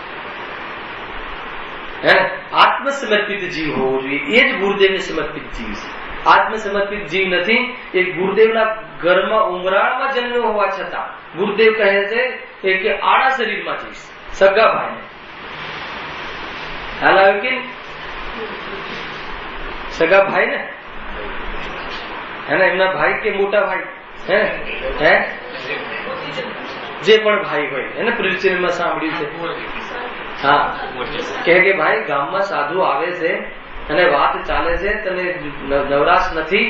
આત્મ સમર્પિત જીવ હોવો જોઈએ. એ જ ગુરુદેવને સમર્પિત જીવ છે. આત્મ સમર્પિત જીવ નથી. એ ગુરુદેવના ઘરમાં ઉમરાળમાં જન્મ્યો હોવા છતાં ગુરુદેવ કહે છે કે આડા શરીરમાં જઈશ. સગા ભાઈને ખ્યાલ આવ્યો કે સગા ભાઈ ને એમના ભાઈ કે મોટા ભાઈ હે જે પણ ભાઈ હોય એને પ્રવચનમાં સાંભળ્યું છે. હા કે ભાઈ ગામમાં સાધુ આવે છે અને વાત ચાલે છે, તને નવરાશ નથી,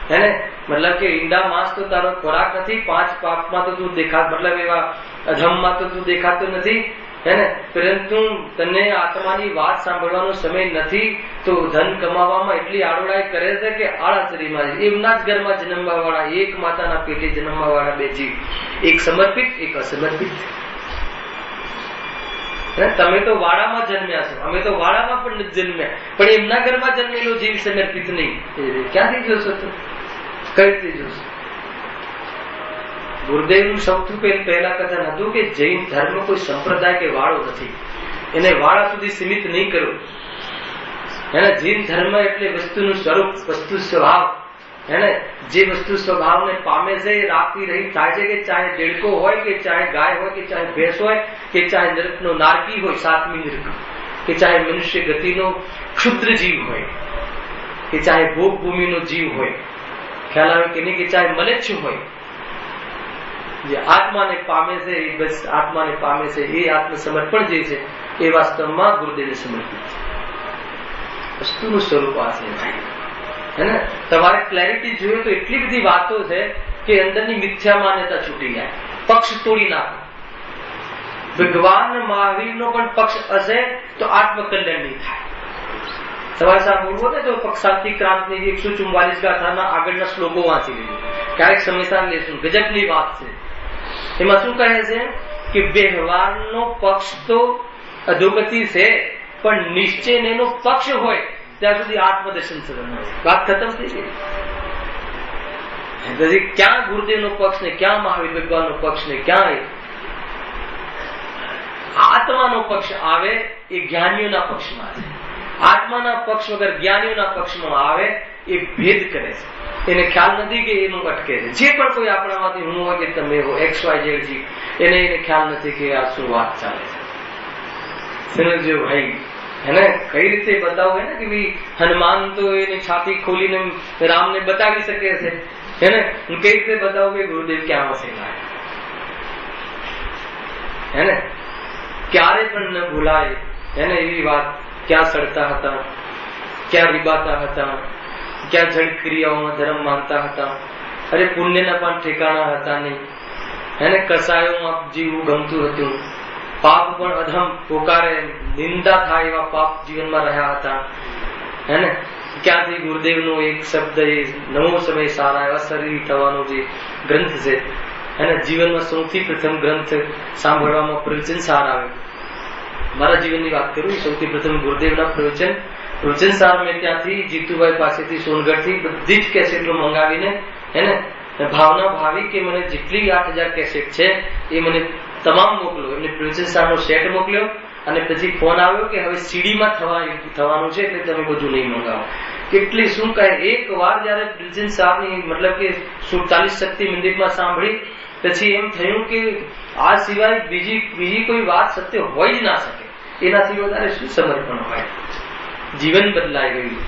હેને મતલબ કે ઈંડા માંસ તો તારો ખોરાક નથી, 5 પાપમાં તો તું મતલબ એવા અધમમાં તો તું દેખાતો નથી, હેને પરંતુ તને આત્માની વાત સાંભળવાનો સમય નથી, તો ધન કમાવામાં એટલી આડોડાઈ કરે છે કે આળા શરીરમાં એમના જ ઘરમાં જન્મવા વાળા, એક માતાના પેટે જન્મવા વાળા બે જીવ, એક સમર્પિત એક અસમર્પિત. તમે તો વાડામાં જન્મ્યા છો, અમે તો વાડામાં પણ નથી જન્મ્યા, પણ એમના ઘરમાં જન્મેલો જીવ સમર્પિત નહીં. ક્યાંથી જોશો? તો કઈ રીતે જોશો? ગુરુદેવનું સૌથી પહેલા કથન હતું કે જૈન ધર્મ કોઈ સંપ્રદાય કે વાળો નથી, એને વાળા સુધી સીમિત નહીં કરો. એને જૈન ધર્મ એટલે વસ્તુનું સ્વરૂપ, વસ્તુ સ્વભાવ, હેને જે વસ્તુ સ્વભાવને પામે છે એ રાખતી રહી થાય છે, કે ચાહે દેડકો હોય, કે ચાહે ગાય હોય, કે ચાહે ભેંસ હોય, કે ચાહે નરકનો નારકી હોય, 7મી નરક, કે ચાહે મનુષ્ય ગતિનો ક્ષુદ્ર જીવ હોય, કે ચાહે ભોગ ભૂમિનો જીવ હોય, ખ્યાલ આવે કે નહીં, કે ચાહે મલેચ્છ હોય, જે આત્માને પામે છે એ બસ આત્માને પામે છે. એ આત્મસમર્પણ જે છે એ વાસ્તવમાં ગુરુદેવને સમર્પિત છે. વસ્તુનું સ્વરૂપ આ છે. હેને તમારે ક્લેરિટી જોઈએ તો એટલી બધી વાતો છે કે અંદરની મિથ્યા માન્યતા છૂટી જાય, પક્ષ તોડી નાખો. ભગવાન મહાવીરનો પણ પક્ષ હશે તો આત્મકલ્યાણ નહીં થાય. સવારે સાંભળવું ને તો પક્ષાંતિ ક્રાંતિની 144 ગાથાના આગળના શ્લોકો વાંચી લેજો, ક્યારેક સમયસાર લેશું. ગજબની વાત છે. એમાં શું કહે છે કે વ્યવહારનો પક્ષ તો અધોગતિ છે, પણ નિશ્ચય એનો પક્ષ હોય ત્યાં સુધી આત્મદર્શન થવાનું. વાત ખતમ થઈ ગઈ. પછી ક્યાં ગુરુદેવનો પક્ષ ને ક્યાં મહાવીર ભગવાનનો પક્ષ ને ક્યાં આત્માનો પક્ષ આવે એ જ્ઞાનીઓના પક્ષમાં છે. આત્માના પક્ષ વગર જ્ઞાનીઓના પક્ષમાં આવે એ ભેદ કરે છે. એને ખ્યાલ નથી કે એનું અટકે છે. જે પણ કોઈ આપણામાંથી હું હોય કે તમે હો, XYZ જી, એને ખ્યાલ નથી કે આ શું વાત ચાલે છે. સમજો ભાઈ, એને કઈ રીતે બતાવવું ને કે ભાઈ હનુમાન તો એની છાતી ખોલીને રામને બતાવી શકે છે, એને કઈ રીતે બતાવું કે ગુરુદેવ ક્યાં વસેલા, હેને ક્યારે પણ ન ભૂલાય. એને એવી વાત ક્યાં સડતા હતા, ક્યાં રીબાતા હતા, ક્યાં જડ ક્રિયાઓમાં ધર્મ માનતા હતા. અરે પુણ્યના પણ ઠેકાણા હતા નહીં. એને કસાયોમાં જીવવું ગમતું હતું, પાપ પણ અધમ પોકારે નિંદા થાય એવા પાપ જીવનમાં રહ્યા હતા. હેને ક્યાંથી ગુરુદેવનો એક શબ્દ એ નવો સમય સારા એવા શરીર થવાનો જે ગ્રંથ છે, એને જીવનમાં સૌથી પ્રથમ ગ્રંથ સાંભળવામાં પ્રવચન સાર આવે. મારા જીવનની વાત કરું, સૌથી પ્રથમ ગુરુદેવના પ્રવચન સાર મેં ત્યાંથી જીતુભાઈ પાસેથી સોનગઢથી બધી જ કેસેટો મંગાવીને, હેને ભાવના ભાવી કે મને જેટલી 8000 કેસેટ છે એ મને તમામ મોકલો. એમને પ્રવચન સારનો સેટ મોકલ્યો અને પછી ફોન આવ્યો કે હવે સીડીમાં થવાનું છે એટલે તમે બધું નહીં મંગાવો. કેટલી શું કહે, એક વાર જયારે પ્રવચન સારની મતલબ કે 47 શક્તિ મંદિરમાં સાંભળી પછી એમ થયું કે આ સિવાય બીજી કોઈ વાત સત્ય હોય જ ના શકે. એનાથી વધારે શું સમર્પણ હોય. જીવન બદલાઈ ગયું.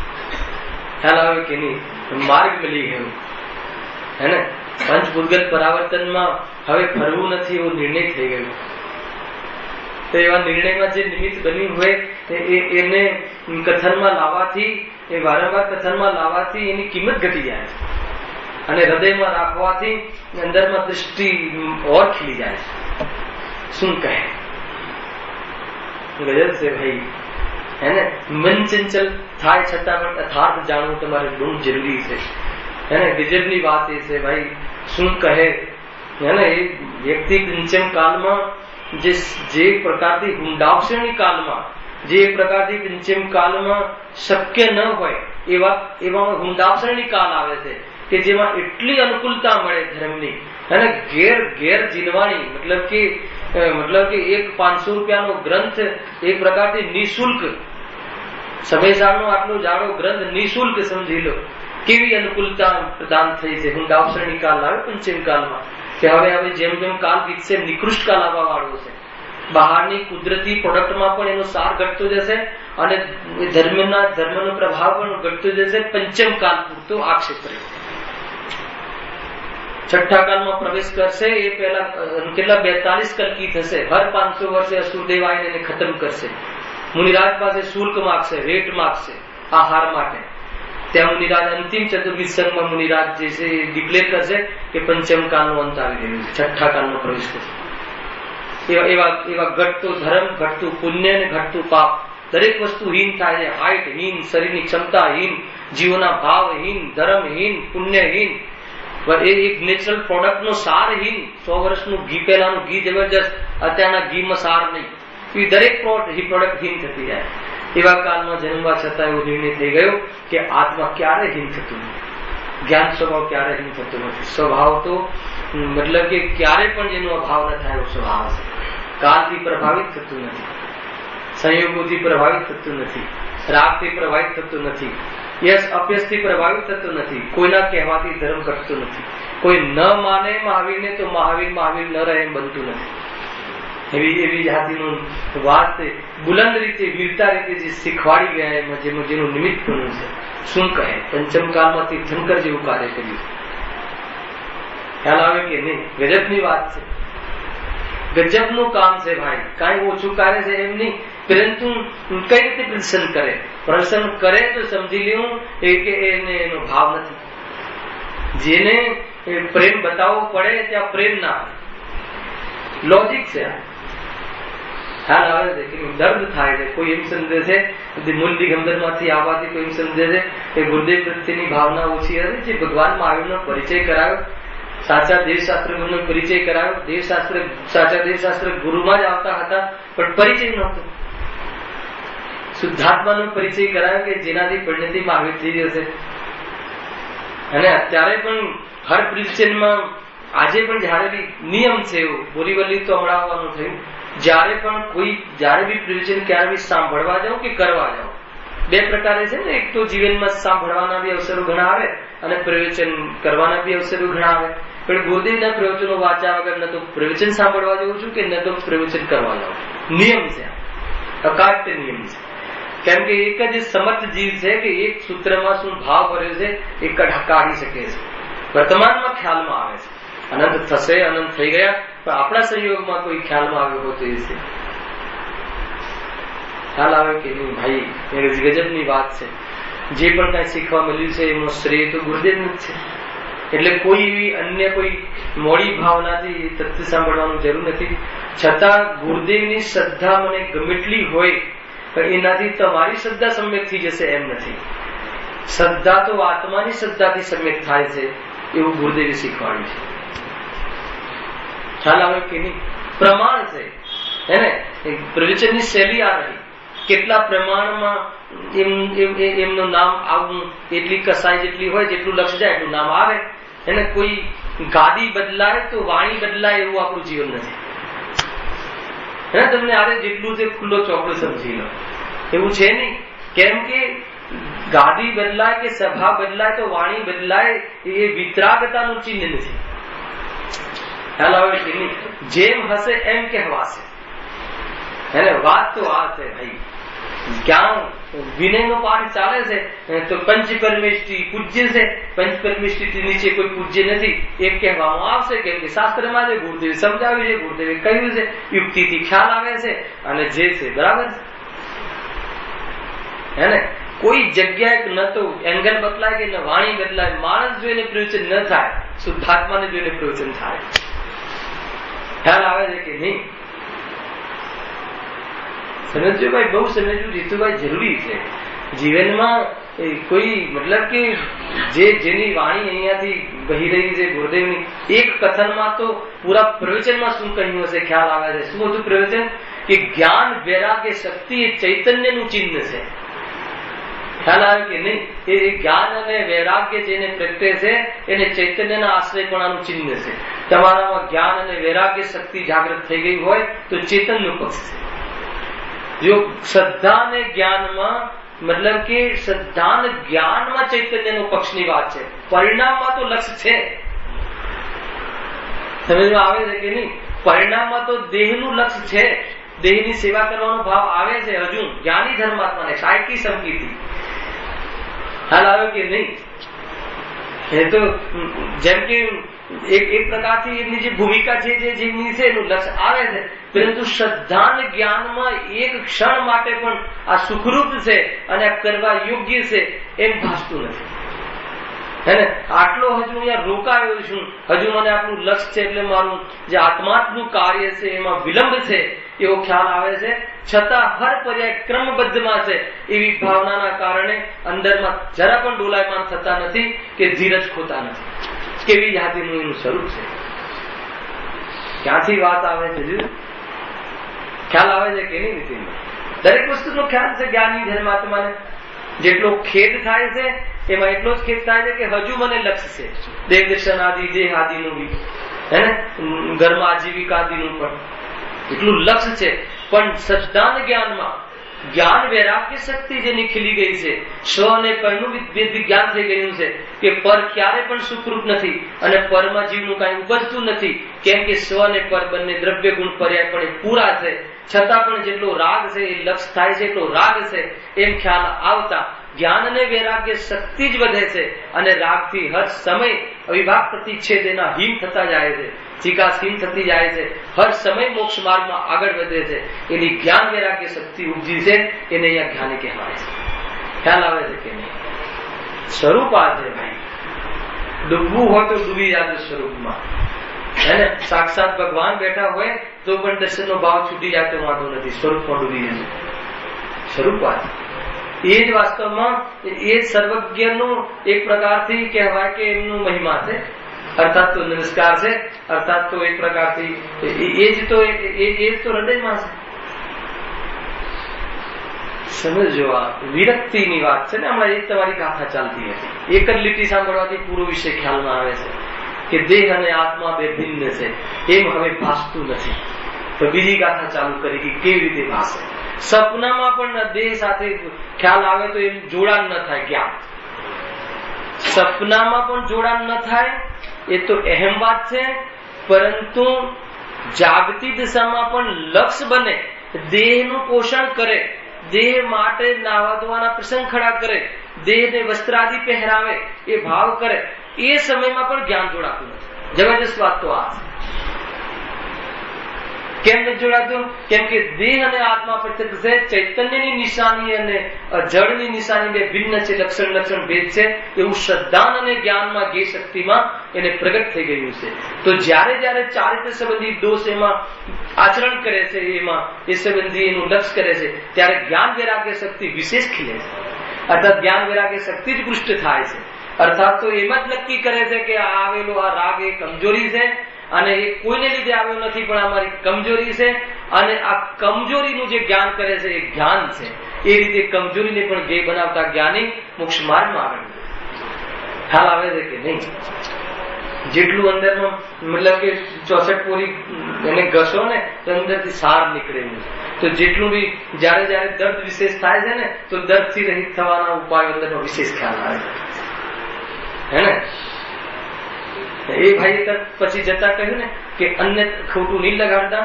ખ્યાલ આવે કે નહીં? માર્ગ મળી ગયો હે ને. પંચભૂતગલ પરાવર્તનમાં હવે ફરવું નથી એવો નિર્ણય થઈ ગયો. તો એવા નિર્ણયમાં જે નિમિત્ત બન્યું હોય એને કથનમાં લાવવાથી, એ વારંવાર કથનમાં લાવવાથી એની કિંમત ઘટી જાય છે અને હૃદયમાં રાખવાથી અંદરમાં દૃષ્ટિ ઓર ખીલી જાય છે. શું કહે, ગજબ છે ભાઈ હે ને. મન ચંચલ થાય છતાં પણ યથાર્થ જાણવું તમારે બહુ જરૂરી છે હે ને. ગજબની વાત એ છે ભાઈ. શું કહે હે ને, એ વ્યક્તિ પંચમ કાળમાં જે પ્રકારથી હુંડાક્ષણી કાળમાં, જે પ્રકારથી પંચમ કાળમાં શક્ય ન હોય એવામાં હુંડાક્ષણી કાળ આવે છે કે જેમાં એટલી અનુકૂળતા મળે ધર્મની અને ઘેર જીનવાણી. મતલબ કે એક 500 રૂપિયાનો ગ્રંથ એક પ્રકારથી નિઃશુલ્ક, સમયસારનો આટલો જાડો ગ્રંથ નિઃશુલ્ક સમજી લો. કેવી અનુકૂળતા પ્રદાન થઈ છે. હુંડાક્ષણી કાળ આવે પંચમ કાળમાં કે હવે જેમ જેમ કાળ વિકસે નિકૃષ્ટ કાળ આવવા વાળો છે. બહારની કુદરતી પ્રોડક્ટમાં પણ એનો સાર ઘટતો જશે અને ધર્મનો પ્રભાવ પણ ઘટતો જશે. પંચમ કાળ પૂરતો આ ક્ષેત્રે છઠ્ઠા કાળમાં પ્રવેશ કરશે એ પહેલા કેટલા 42 કલ્કી થશે. હર 500 વર્ષે અસુરદેવ આવીને એને ખતમ કરશે. મુનિરાજ પાસે શુલ્ક માગશે, રેટ માગશે આહાર માટે. ત્યાં મુનિરાજ અંતિમ ચતુર્વિધ સંઘમાં મુનિરાજ જે છે ડિક્લેર કરશે કે પંચમ કાળનો અંત આવી રહ્યો છે, છઠ્ઠા કાળનો પ્રવેશ કરશે. એવા ઘટતું ધર્મ, ઘટતું પુણ્ય ને ઘટતું પાપ, દરેક વસ્તુ હીન થાય છે. હાઈટ હીન, શરીરની ક્ષમતા હીન, જીવોના ભાવ હીન, ધર્મહીન, પુણ્યહીન, એક નેચરલ પ્રોડક્ટ નો સાર હીન. 100 વર્ષનું ઘી, પહેલાનું ઘી જબરજસ્ત, અત્યારના ઘીમાં સાર નહીં. એ દરેક પ્રોડક્ટ હીન થતી જાય. એવા કાળમાં જન્મવા છતાં એવો નિર્ણય થઈ ગયો કે આત્મા ક્યારે હીન થતું નથી, જ્ઞાન સ્વભાવ ક્યારે હીન થતું નથી. સ્વભાવ તો મતલબ કે ક્યારે પણ જેનો અભાવ ન થાય એવો સ્વભાવ છે. કાળથી પ્રભાવિત થતું નથી, સંયોગોથી પ્રભાવિત થતું નથી, રાગથી પ્રભાવિત થતું નથી, યશ અપયશથી પ્રભાવિત થતું નથી, કોઈના કહેવાથી ધર્મ ઘટતો નથી. કોઈ ન માને મહાવીરને તો મહાવીર ન રહે એમ બનતું નથી. એવી જાતિનું વાત બુલંદ રીતે, વીરતા રીતે જે શીખવાડી ગયા એમાં જેનું નિમિત્ત બન્યું છે. શું કહે, પંચમ કાળમાંથી તીર્થંકર જેવું કાર્ય કર્યું. ખ્યાલ આવે કે નહીં? ગજબની વાત છે, ગજબનું કામ છે ભાઈ. કાંઈ ઓછું કાર્ય છે એમ નહીં, પરંતુ કઈ રીતે પ્રસન્ન કરે. પ્રસન્ન કરે તો સમજી લેવું કે એનો ભાવ નથી. જેને પ્રેમ બતાવવો પડે ત્યાં પ્રેમ ના આવે. લોજિક છે. ખ્યાલ આવે છે કે દર્દ થાય છે. કોઈ એમ સમજે છે મૂળ દિગંબર માંથી આવવાથી કોઈ એમ સમજે છે કે ગુરુદેવ પ્રત્યેની ભાવના ઓછી હતી. જે ભગવાન મહાવીરનો પરિચય કરાયો, સાચા દેવશાસ્ત્ર ગુરુનો પરિચય કરાયો. સાચા દેવશાસ્ત્ર ગુરુમાં જ આવતા હતા પણ પરિચય નહોતો. શુદ્ધાત્માનો પરિચય કરાયો કે જેનાથી પરિણતિ મહાવીર થઈ જશે. અને અત્યારે પણ હર પ્રવચનમાં આજે પણ જયારે બી નિયમ છે એવો, બોરીવલી તો હમણાં આવવાનું થયું, જયારે બી પ્રવચન ક્યારે બી સાંભળવા જાઓ કે કરવા જાઓ, બે પ્રકારે છે ને. એક તો જીવનમાં સાંભળવાના બી અવસરો ઘણા આવે અને પ્રવચન કરવાના બી અવસરો ઘણા આવે. પણ ગુરુદેવના પ્રવચનો વાંચ્યા વગર ન તો પ્રવચન સાંભળવા જવું છું કે ન તો પ્રવચન કરવા જાઉં. નિયમ છે, અકાટ્ય નિયમ છે. કેમ કે એક જ સમર્થ જીવ છે કે એક સૂત્રમાં શું ભાવ ભર્યો છે એ કાઢી શકે છે. વર્તમાનમાં ખ્યાલમાં આવે છે. અનંત થશે, અનંત થઈ ગયા, પણ આપણા સંયોગમાં કોઈ ખ્યાલમાં આવ્યો હોતો એ છે. ખ્યાલ આવે કે નહીં ભાઈ? એ ગજબની વાત છે. જે પણ કઈ શીખવા મળ્યું છે એનો શ્રેય તો ગુરુદેવનું જ છે. એટલે કોઈ એવી અન્ય કોઈ મોડી ભાવનાથી તથ્ય સાંભળવાનું જરૂર નથી. છતાં ગુરુદેવની શ્રદ્ધા મને ગમેટલી હોય પણ એનાથી તમારી શ્રદ્ધા સમ્યક થઈ જશે એમ નથી. શ્રદ્ધા તો આત્માની શ્રદ્ધાથી સમ્યક થાય છે એવું ગુરુદેવે શીખવાડ્યું છે. ખ્યાલ આવે કે નહીં? પ્રમાણ છે હે ને. પ્રવચનની શૈલી આ રહી. કેટલા પ્રમાણમાં એમનું નામ આવવું, એટલી કસાઈ જેટલી હોય, જેટલું લક્ષ જાય એટલું નામ આવે. એને કોઈ ગાદી બદલાય તો વાણી બદલાય એવું આપણું જીવન નથી. હે તમને આરે જેટલું છે ખુલ્લો ચોકડો સમજી લો, એવું છે નહીં. કેમ કે ગાદી બદલાય કે સભા બદલાય તો વાણી બદલાય, એ વિતરાગતાનું ચિહ્ન નથી. ખ્યાલ આવે કે નહીં? જેમ હશે એમ કહેવાશે. હે વાત તો આ છે ભાઈ. જ્ઞાન વિનય નો પાઠ ચાલે છે તો પંચ પરમેષ્ઠી પૂજ્ય છે. પંચ પરમેષ્ઠી નીચે કોઈ પૂજ્ય નથી એમ કહેવામાં આવશે. કેમ કે શાસ્ત્રમાં જે ગુરુદેવે સમજાવ્યું છે, ગુરુદેવે કહ્યું છે, યુક્તિથી ખ્યાલ આવે છે અને જે છે બરાબર છે. હે ને કોઈ જગ્યાએ ન તો એંગલ બદલાય કે ન વાણી બદલાય. માણસ જોઈને પ્રવચન ન થાય, શુદ્ધાત્માને જોઈને પ્રવચન થાય. ખ્યાલ આવે છે કે નહીં? સમજજો ભાઈ, બહુ સમજવું જીતુભાઈ જરૂરી છે જીવનમાં. કોઈ મતલબ કે જેની વાણી અહીંયાથી વહી રહી છે ગુરુદેવની, એક કથનમાં તો પૂરા પ્રવચનમાં શું કહ્યું હશે ખ્યાલ આવે છે. શું હતું પ્રવચન? કે જ્ઞાન વૈરાગ્ય શક્તિ એ ચૈતન્યનું ચિહ્ન છે. ખ્યાલ આવે કે નહીં? એ જ્ઞાન અને વૈરાગ્ય જેને પ્રગટે છે એને ચૈતન્યના આશ્રયપણાનું ચિહ્ન છે. તમારામાં જ્ઞાન અને વૈરાગ્ય શક્તિ જાગૃત થઈ ગઈ હોય તો ચેતનનો પક્ષ છે. જો શ્રદ્ધા અને જ્ઞાનમાં મતલબ કે શ્રદ્ધા અને જ્ઞાનમાં ચૈતન્યનો પક્ષની વાત છે, પરિણામમાં તો લક્ષ્ય છે. સમજમાં આવે છે કે નહીં? પરિણામમાં તો દેહનું લક્ષ્ય છે, દેહની સેવા કરવાનો ભાવ આવે છે. હજુ જ્ઞાની ધર્માત્માને સાયકી સંકીર્તિ હાલ આવે કે નહીં? એ તો જેમ કે એક પ્રકારથી એમની જે ભૂમિકા છે જેમની છે એનું લક્ષ્ય આવે છે, પરંતુ શ્રદ્ધા અને જ્ઞાનમાં એક ક્ષણ માટે પણ આ સુખરૂપ છે અને આ કરવા યોગ્ય છે એમ ભાસતું નથી. હે ને આટલો હજુ અહીંયા રોકાયો છું, હજુ મને આપણું લક્ષ્ય છે એટલે મારું જે આત્માત્મનું કાર્ય છે એમાં વિલંબ છે એવો ખ્યાલ આવે છે. છતાં હર પર્યાય ક્રમબદ્ધમાં છે એવી ભાવનાના કારણે અંદરમાં જરા પણ ડોલાયમાન થતા નથી કે ધીરજ ખોતા નથી. કેવી યાદીનું એનું સ્વરૂપ છે. ક્યાંથી વાત આવે છે? ખ્યાલ આવે છે કે નહીં? રીતે દરેક વસ્તુનો ખ્યાલ છે જ્ઞાની ધર્માત્માને. જેટલો ખેદ થાય છે એમાં એટલો જ ખેદ થાય છે કે હજુ મને લક્ષ્ય છે દેહ દર્શન આદિ, દેહ આદિનું બી, હે ને ઘરમાં આજીવિકા આદિનું પણ એટલું લક્ષ્ય છે. પણ શ્રદ્ધા જ્ઞાનમાં જ્ઞાન વૈરાગ્ય શક્તિ જેની ખીલી ગઈ છે, સ્વ અને પરનું જ્ઞાન થઈ ગયું છે કે પર ક્યારે પણ સુખરૂપ નથી અને પરમાં જીવનું કઈ ઉપજતું નથી. કેમ કે સ્વ અને પર બંને દ્રવ્ય ગુણ પર્યાયપણે પૂરા છે, છતાં પણ જેટલો રાગ છે એ લક્ષ થાય છે એટલો રાગ છે એમ ખ્યાલ આવતા જ્ઞાન અને વૈરાગ્ય શક્તિ જ વધે છે અને રાગથી હર સમય અવિભાગ પ્રતિચ્છેદ એના હીન થતા જાય છે, ચિકાસહીન થતી જાય છે, હર સમય મોક્ષ માર્ગમાં આગળ વધે છે. એની જ્ઞાન વૈરાગ્ય શક્તિ ઉપજી છે એને અહીંયા જ્ઞાની કહેવાય છે. ખ્યાલ આવે છે કે નહીં? સ્વરૂપ આ છે ભાઈ. ડૂબવું હોય તો ડૂબી જાય સ્વરૂપમાં. હે ને સાક્ષાત ભગવાન બેઠા હોય તો પણ દર્શનનો ભાવ છૂટી જાય તો વાંધો નથી, સ્વરૂપમાં ડૂબી જશે. સ્વરૂપ આ એ જ વાસ્તવમાં એ સર્વજ્ઞનું એક પ્રકારથી કહેવાય કે એમનું મહિમા છે, અર્થાત તો નમસ્કાર છે, અર્થાત તો એક પ્રકારથી એ જ તો હૃદયમાં છે. સમજો આ વિરક્તિની વાત છે ને. હમણાં એક તમારી ગાથા ચાલતી હતી, એક જ લીટી સાંભળવાથી પૂરો વિષય ખ્યાલમાં આવે છે કે દેહ અને આત્મા બે ભિન્ન છે એમ હવે ભાસતું નથી. તો બીજી ગાથા ચાલુ કરી કે કેવી રીતે ભાસે. સપનામાં પણ દેહ સાથે ખ્યાલ આવે તો એમ જોડાણ ન થાય. જ્ઞાન સપનામાં પણ જોડાણ ન થાય એ તો અહેમ વાત છે, પરંતુ જાગતી દિશામાં પણ લક્ષ્ય બને, દેહનું પોષણ કરે, દેહ માટે નાવા ધોવાના પ્રસંગ ખડા કરે, દેહને વસ્ત્રાદિ પહેરાવે, એ ભાવ કરે, એ સમયમાં પણ જ્ઞાન જોડાતું નથી. જબરજસ્ત વાત તો આ કેમ નથી જોડાતું? કેમ કે દેહ અને આત્મા પ્રત્યક્ષ છે. ચૈતન્યની નિશાની અને જળની નિશાની બે ભિન્ન છે, લક્ષણ ભેદ છે. એવું શ્રદ્ધા અને જ્ઞાનમાં જે શક્તિમાં એને પ્રગટ થઈ ગયું છે. તો જ્યારે જ્યારે ચારિત્ર સંબંધી દોષ એમાં આચરણ કરે છે, એમાં એ સંબંધી એનું લક્ષ્ય કરે છે, ત્યારે જ્ઞાન વૈરાગ્ય શક્તિ વિશેષ ખીલે છે. અર્થાત જ્ઞાન વૈરાગ્ય શક્તિ જ પુષ્ટ થાય છે. અર્થાત તો એમ જ નક્કી કરે છે કે આ આવેલો આ રાગ એ કમજોરી છે અને એ કોઈને લીધે આવ્યો નથી, પણ અમારી કમજોરી છે. અને આ કમજોરીનું જે જ્ઞાન કરે છે એ જ્ઞાન છે. એ રીતે કમજોરીને પણ જ્ઞેય બનાવતા જ્ઞાની મોક્ષ માર્ગમાં આગળ. ખ્યાલ આવે છે કે નહીં? જેટલું અંદરમાં મતલબ કે 64 પોરી એને ઘસો ને તો અંદરથી સાર નીકળે. તો જેટલું બી જયારે જયારે દર્દ વિશેષ થાય છે ને તો દર્દ થી રહિત થવાના ઉપાયો અંદરનો વિશેષ ખ્યાલ આવે હે ને. એ ભાઈ પછી જતા કહ્યું ને કે અન્ય ખોટું નહીં લગાડતા,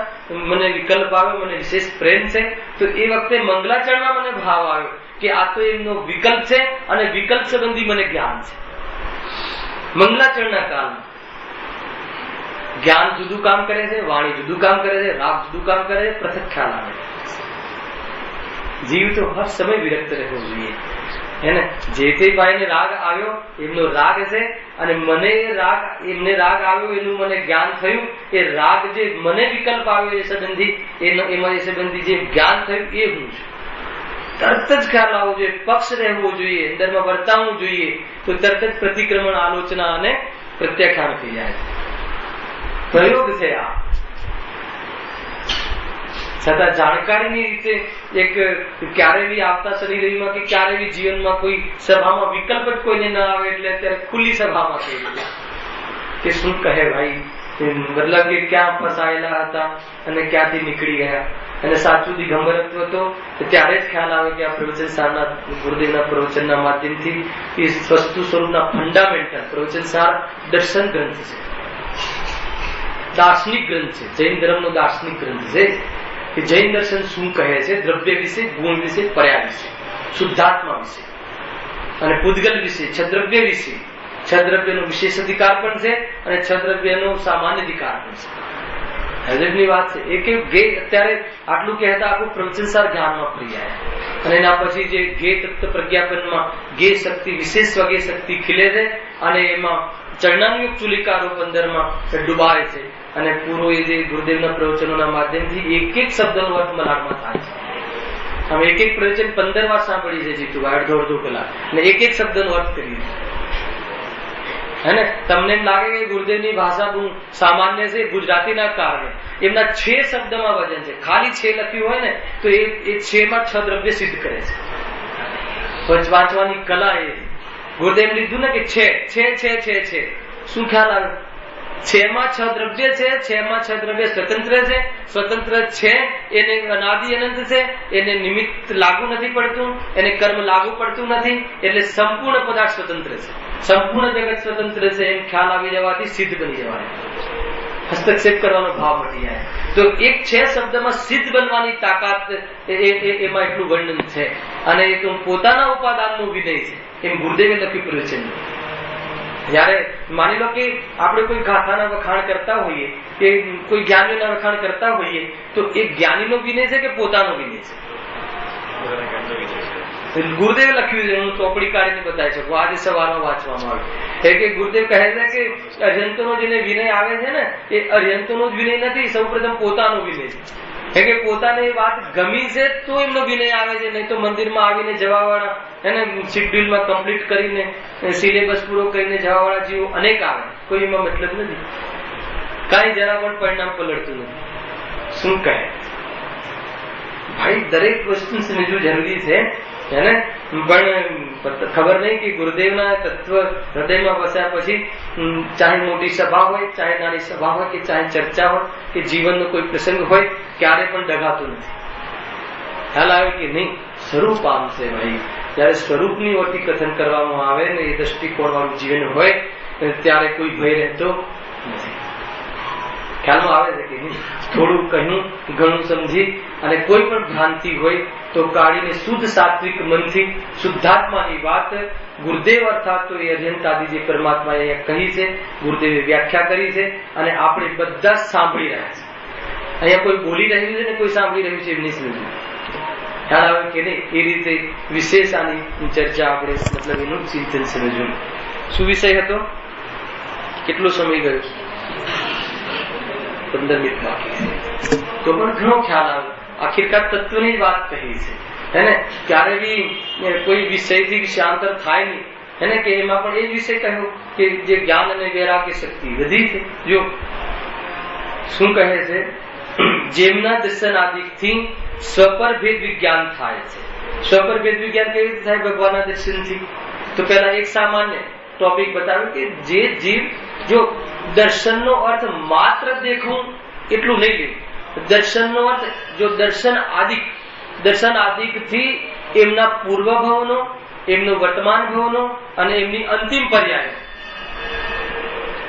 મને વિકલ્પ આવ્યો, મને વિશેષ પ્રેમ છે. તો એ વખતે મંગલાચરણમાં મને ભાવ આવ્યો કે આ તો એમનો વિકલ્પ છે અને વિકલ્પ સંબંધી મને જ્ઞાન છે. મંગલાચરણના કાળમાં જ્ઞાન જુદું કામ કરે છે, વાણી જુદું કામ કરે છે, રાગ જુદું કામ કરે છે, પૃથક ખ્યાલ આવે. જીવ તો હર સમય વિરક્ત રહેવો જોઈએ એને. જે તે ભાઈને રાગ આવ્યો એમનો રાગ છે અને મને રાગ, એમને રાગ આવ્યો એનું મને જ્ઞાન થયું. એ રાગ જે મને વિકલ્પ આવ્યો એ સંબંધી, એમાં એ સંબંધી જે જ્ઞાન થયું એ હું છું. તરત જ ખ્યાલ આવવો જોઈએ, પક્ષ રહેવો જોઈએ, અંદરમાં વર્તાવવું જોઈએ. તો તરત જ પ્રતિક્રમણ, આલોચના અને પ્રત્યાખ્યાન થઈ જાય. પ્રયોગ છે આ. છતાં જાણકારીની રીતે એક ક્યારે બી આવતા શરીરમાં કે ક્યારે બી જીવનમાં કોઈ સભામાં વિકલ્પ જ કોઈને ના આવે એટલે અત્યારે ખુલ્લી સભામાં થઈ ગયા કે શું કહે ભાઈ, મતલબ કે ક્યાં ફસાયેલા હતા અને ક્યાંથી નીકળી ગયા. અને સાચું દિગંબરત્વ તો ત્યારે જ ખ્યાલ આવે કે આ પ્રવચન સારના ગુરુદેવના પ્રવચનના માધ્યમથી એ વસ્તુ સ્વરૂપના ફંડામેન્ટલ પ્રવચન સાર દર્શન ગ્રંથ છે, દાર્શનિક ગ્રંથ છે, જૈન ધર્મનો દાર્શનિક ગ્રંથ છે. કે જૈન દર્શન શું કહે છે દ્રવ્ય વિશે, ગુણ વિશે, પર્યા વિશે, શુદ્ધાત્મા વિશે અને પૂતગલ વિશે, છદ્રવ્ય વિશે. છદ્રવ્યનો વિશેષ અધિકાર પણ છે અને છદ્રવ્યનો સામાન્ય અધિકાર પણ છે. હજબની વાત છે. એક અત્યારે આટલું કહેતા આખું પ્રવચનસાર જ્ઞાનમાં ફરી જાય અને એના પછી જે ગે તત્વ પ્રજ્ઞાપનમાં ગે શક્તિ, વિશેષ સ્વગે શક્તિ ખીલે છે અને એમાં ચરણાનુયુક્ત ચુલિકારો પંદરમાં ડુબાય છે અને પૂરો એ જે ગુરુદેવના પ્રવચનોના માધ્યમથી એક એક શબ્દનો અર્થ મલાડમાં થાય છે. અમે એક એક પ્રવચન 15 વાર સાંભળી છે જીતુભાઈ, અડધો કલાક, અને એક એક શબ્દનો અર્થ કરીએ હે ને. તમને એમ લાગે કે ગુરુદેવની ભાષા બહુ સામાન્ય છે, ગુજરાતીના કારણે એમના 6 શબ્દમાં વજન છે. ખાલી 6 લખ્યું હોય ને તો એ 6 માં 6 દ્રવ્ય સિદ્ધ કરે છે. વાંચવાની કલા એ ગુરુદેવ લીધું ને કે છે શું ખ્યાલ આવે? 6 માં 6 દ્રવ્ય છે, 6 માં 6 દ્રવ્ય સ્વતંત્ર છે. સ્વતંત્ર છે એને અનાદિ અનંત છે, એને નિમિત્ત લાગુ નથી પડતું, એને કર્મ લાગુ પડતું નથી, એટલે સંપૂર્ણ પદાર્થ સ્વતંત્ર છે, સંપૂર્ણ જગત સ્વતંત્ર છે એમ ખ્યાલ આવી જવાથી સિદ્ધ બની જવાય, હસ્તક્ષેપ કરવાનો ભાવ મટી જાય. તો એક 6 શબ્દમાં સિદ્ધ બનવાની તાકાત એમાં એટલું વર્ણન છે. અને એ તો પોતાના ઉપાદાનનો વિનય છે એમ ગુરુદેવે લખ્યું પ્રવચન. જયારે માની લો કે આપણે કોઈ ગાથાના વખાણ કરતા હોઈએ કે કોઈ જ્ઞાનીના વખાણ કરતા હોઈએ તો એ જ્ઞાનીનો વિનય છે કે પોતાનો વિનય છે? ગુરુદેવે લખ્યું છે, હું ચોપડી કાઢીને બતાવી શકું, આજે સવારમાં વાંચવામાં આવ્યું કે ગુરુદેવ કહે છે કે અર્યંતોનો જેને વિનય આવે છે ને એ અર્યંતોનો જ વિનય નથી, સૌ પ્રથમ પોતાનો વિનય છે. કે પોતાને એ વાત ગમી છે તો એમનો વિનય આવે છે, નહીં તો મંદિરમાં આવીને જવાવાળા એને શેડ્યુલમાં કમ્પ્લીટ કરીને સિલેબસ પૂરો કરીને જવાવાળા જીવો અનેક આવે, કોઈ એમાં મતલબ નથી, કાંઈ જરા પણ પરિણામ પલટતું નથી. શું કહે ભાઈ, દરેક વસ્તુ સમજવું જરૂરી છે એને. પણ ખબર નહીં કે ગુરુદેવના તત્વ હૃદયમાં વસ્યા પછી ચાહે મોટી સભા હોય, ચાહે નાની સભા હોય, કે ચાહે ચર્ચા હોય, કે જીવનનો કોઈ પ્રસંગ હોય, ક્યારે પણ ડગાતું નથી. ખ્યાલ આવે કે નહીં સ્વરૂપ આમ છે ભાઈ. જયારે સ્વરૂપની ઓરથી કથન કરવામાં આવે ને એ દ્રષ્ટિકોણ વાળું જીવન હોય ત્યારે કોઈ ભય રહેતો નથી. ખ્યાલમાં આવે છે કે નહીં? થોડું કહ્યું, ઘણું સમજી અને કોઈ પણ ભ્રાંતિ હોય તો કાઢીને શુદ્ધ સાત્વિક મનથી શુદ્ધાત્માની વાત ગુરુદેવ અર્થાત તો એ અર્યંતાદી જે પરમાત્મા અહીંયા કહી છે, ગુરુદેવે વ્યાખ્યા કરી છે અને આપણે બધા સાંભળી રહ્યા છે. અહીંયા કોઈ બોલી રહ્યું છે ને કોઈ સાંભળી રહ્યું છે એમ નહીં સમજવું. ખ્યાલ આવે કે નહીં? એ રીતે વિશેષ આની ચર્ચા આપણે મતલબ એનું ચિંતન સમજવું. શું વિષય હતો? કેટલો સમય ગયો? 15 મિનિટ બાકી તો પણ ઘણો ખ્યાલ આવે. આખિરકાર તત્વની જ વાત કહી છે હેને. ક્યારે બી કોઈ વિષયથી વિષયાંતર થાય નહીં હેને, કે એમાં પણ એ વિષય કહ્યો કે જે જ્ઞાન અને વૈરાગ્ય શક્તિ વધી છે. જો શું કહે છે? જેમના દર્શન આદિથી સ્વપર ભેદ વિજ્ઞાન થાય છે. સ્વપર ભેદ વિજ્ઞાન કેવી રીતે થાય? ભગવાનના દર્શનથી. તો પહેલા એક સામાન્ય ટોપિક બતાવ્યું કે જે જીવ જો દર્શનનો અર્થ માત્ર દેખવું એટલું નહીં લેવું. દર્શનનો અર્થ જો દર્શન આદિક થી એમના પૂર્વ ભાવનો, એમનો વર્તમાન ભાવનો અને એમની અંતિમ પર્યાય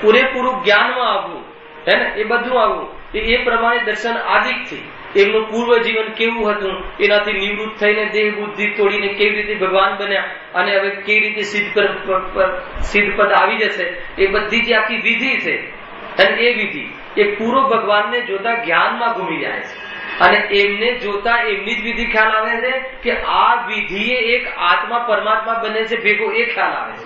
પૂરેપૂરું જ્ઞાનમાં આવવું, હે ને, એ બધું આવવું. એ પ્રમાણે દર્શન આદિક થી એમનું પૂર્વ જીવન કેવું હતું, એનાથી નિવૃત્ત થઈને દેહ બુદ્ધિ તોડીને કેવી રીતે ભગવાન બન્યા અને હવે કેવી રીતે સિદ્ધ પદ આવી જશે, એ બધી જે આખી વિધિ છે, અને એ વિધિ એ પૂરો ભગવાનને જોતા જ્ઞાનમાં ઘૂમી જાય છે. અને એમને જોતા એમની જ વિધિ ખ્યાલ આવે છે કે આ વિધિએ એક આત્મા પરમાત્મા બને છે ભેગો એ ખ્યાલ આવે છે.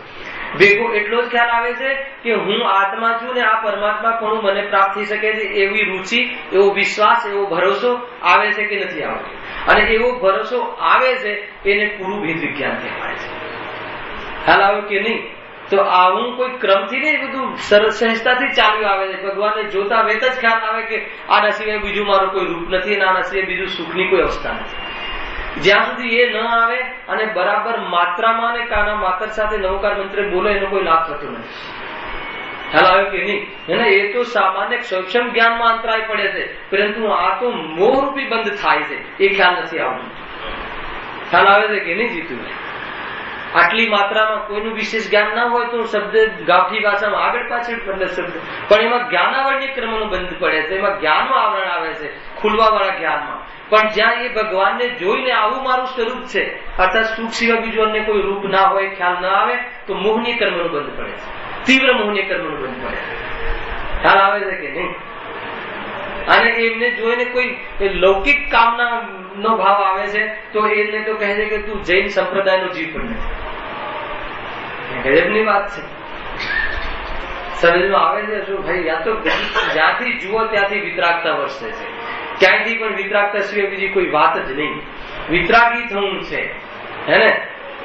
ભેગો એટલો જ ખ્યાલ આવે છે કે હું આત્મા છું ને આ પરમાત્મા પણ મને પ્રાપ્ત થઈ શકે છે, એવી રુચિ, એવો વિશ્વાસ, એવો ભરોસો આવે છે કે નથી આવતો. અને એવો ભરોસો આવે છે એને પૂરું ભેદ વિજ્ઞાન કહેવાય છે. ખ્યાલ આવ્યો કે નહીં? તો આવું કોઈ ક્રમથી નહીં, બધું સરસ સહજતાથી ચાલ્યું આવે છે. ભગવાનને જોતા વેત જ ખ્યાલ આવે કે આના સિવાય બીજું મારું કોઈ રૂપ નથી અને આના સિવાય બીજું સુખની કોઈ અવસ્થા નથી. જ્યાં સુધી એ ન આવે અને બરાબર માત્રામાં અને કાના માતર સાથે નવકાર મંત્ર બોલો એનો કોઈ લાભ થતો નથી. ખ્યાલ આવ્યો કે નહીં? એને એ તો સામાન્ય સક્ષમ જ્ઞાનમાં અંતરાય પડે છે, પરંતુ આ તો મોહરૂપી બંધ થાય છે, એ ખ્યાલ નથી આવતો. ખ્યાલ આવે છે કે નહીં જીતું? આટલી માત્રામાં કોઈનું વિશેષ જ્ઞાન ના હોય તો શબ્દ ગાંઠી ભાષામાં આગળ પાછળ બદલે શબ્દ, પણ એમાં જ્ઞાનાવરણ્ય ક્રમનું બંધ પડે છે, એમાં જ્ઞાનનું આવરણ આવે છે, ખુલવા વાળા જ્ઞાનમાં. પણ જ્યાં એ ભગવાનને જોઈને આવું મારું સ્વરૂપ છે, અર્થાત સુખ સિવાય બીજું અન્ય કોઈ રૂપ ના હોય, ખ્યાલ ના આવે, તો મોહની કર્મનું બંધ પડે છે, તીવ્ર મોહની કર્મનું બંધ પડે છે. ખ્યાલ આવે છે કે નહીં? અને એમને જોઈને કોઈ લૌકિક કામના નો ભાવ આવે છે તો એને તો કહે છે કે તું જૈન સંપ્રદાયનો જીવ પણ નથી. ગજબની વાત છે. સમજમાં આવે છે શું ભાઈ? યા તો જ્યાંથી જુઓ ત્યાંથી વિતરાગતા વર્ષે છે, ક્યાંયથી પણ વિતરાગતા સિવાય બીજી કોઈ વાત જ નહીં. વિતરાગી થવું છે, હે ને?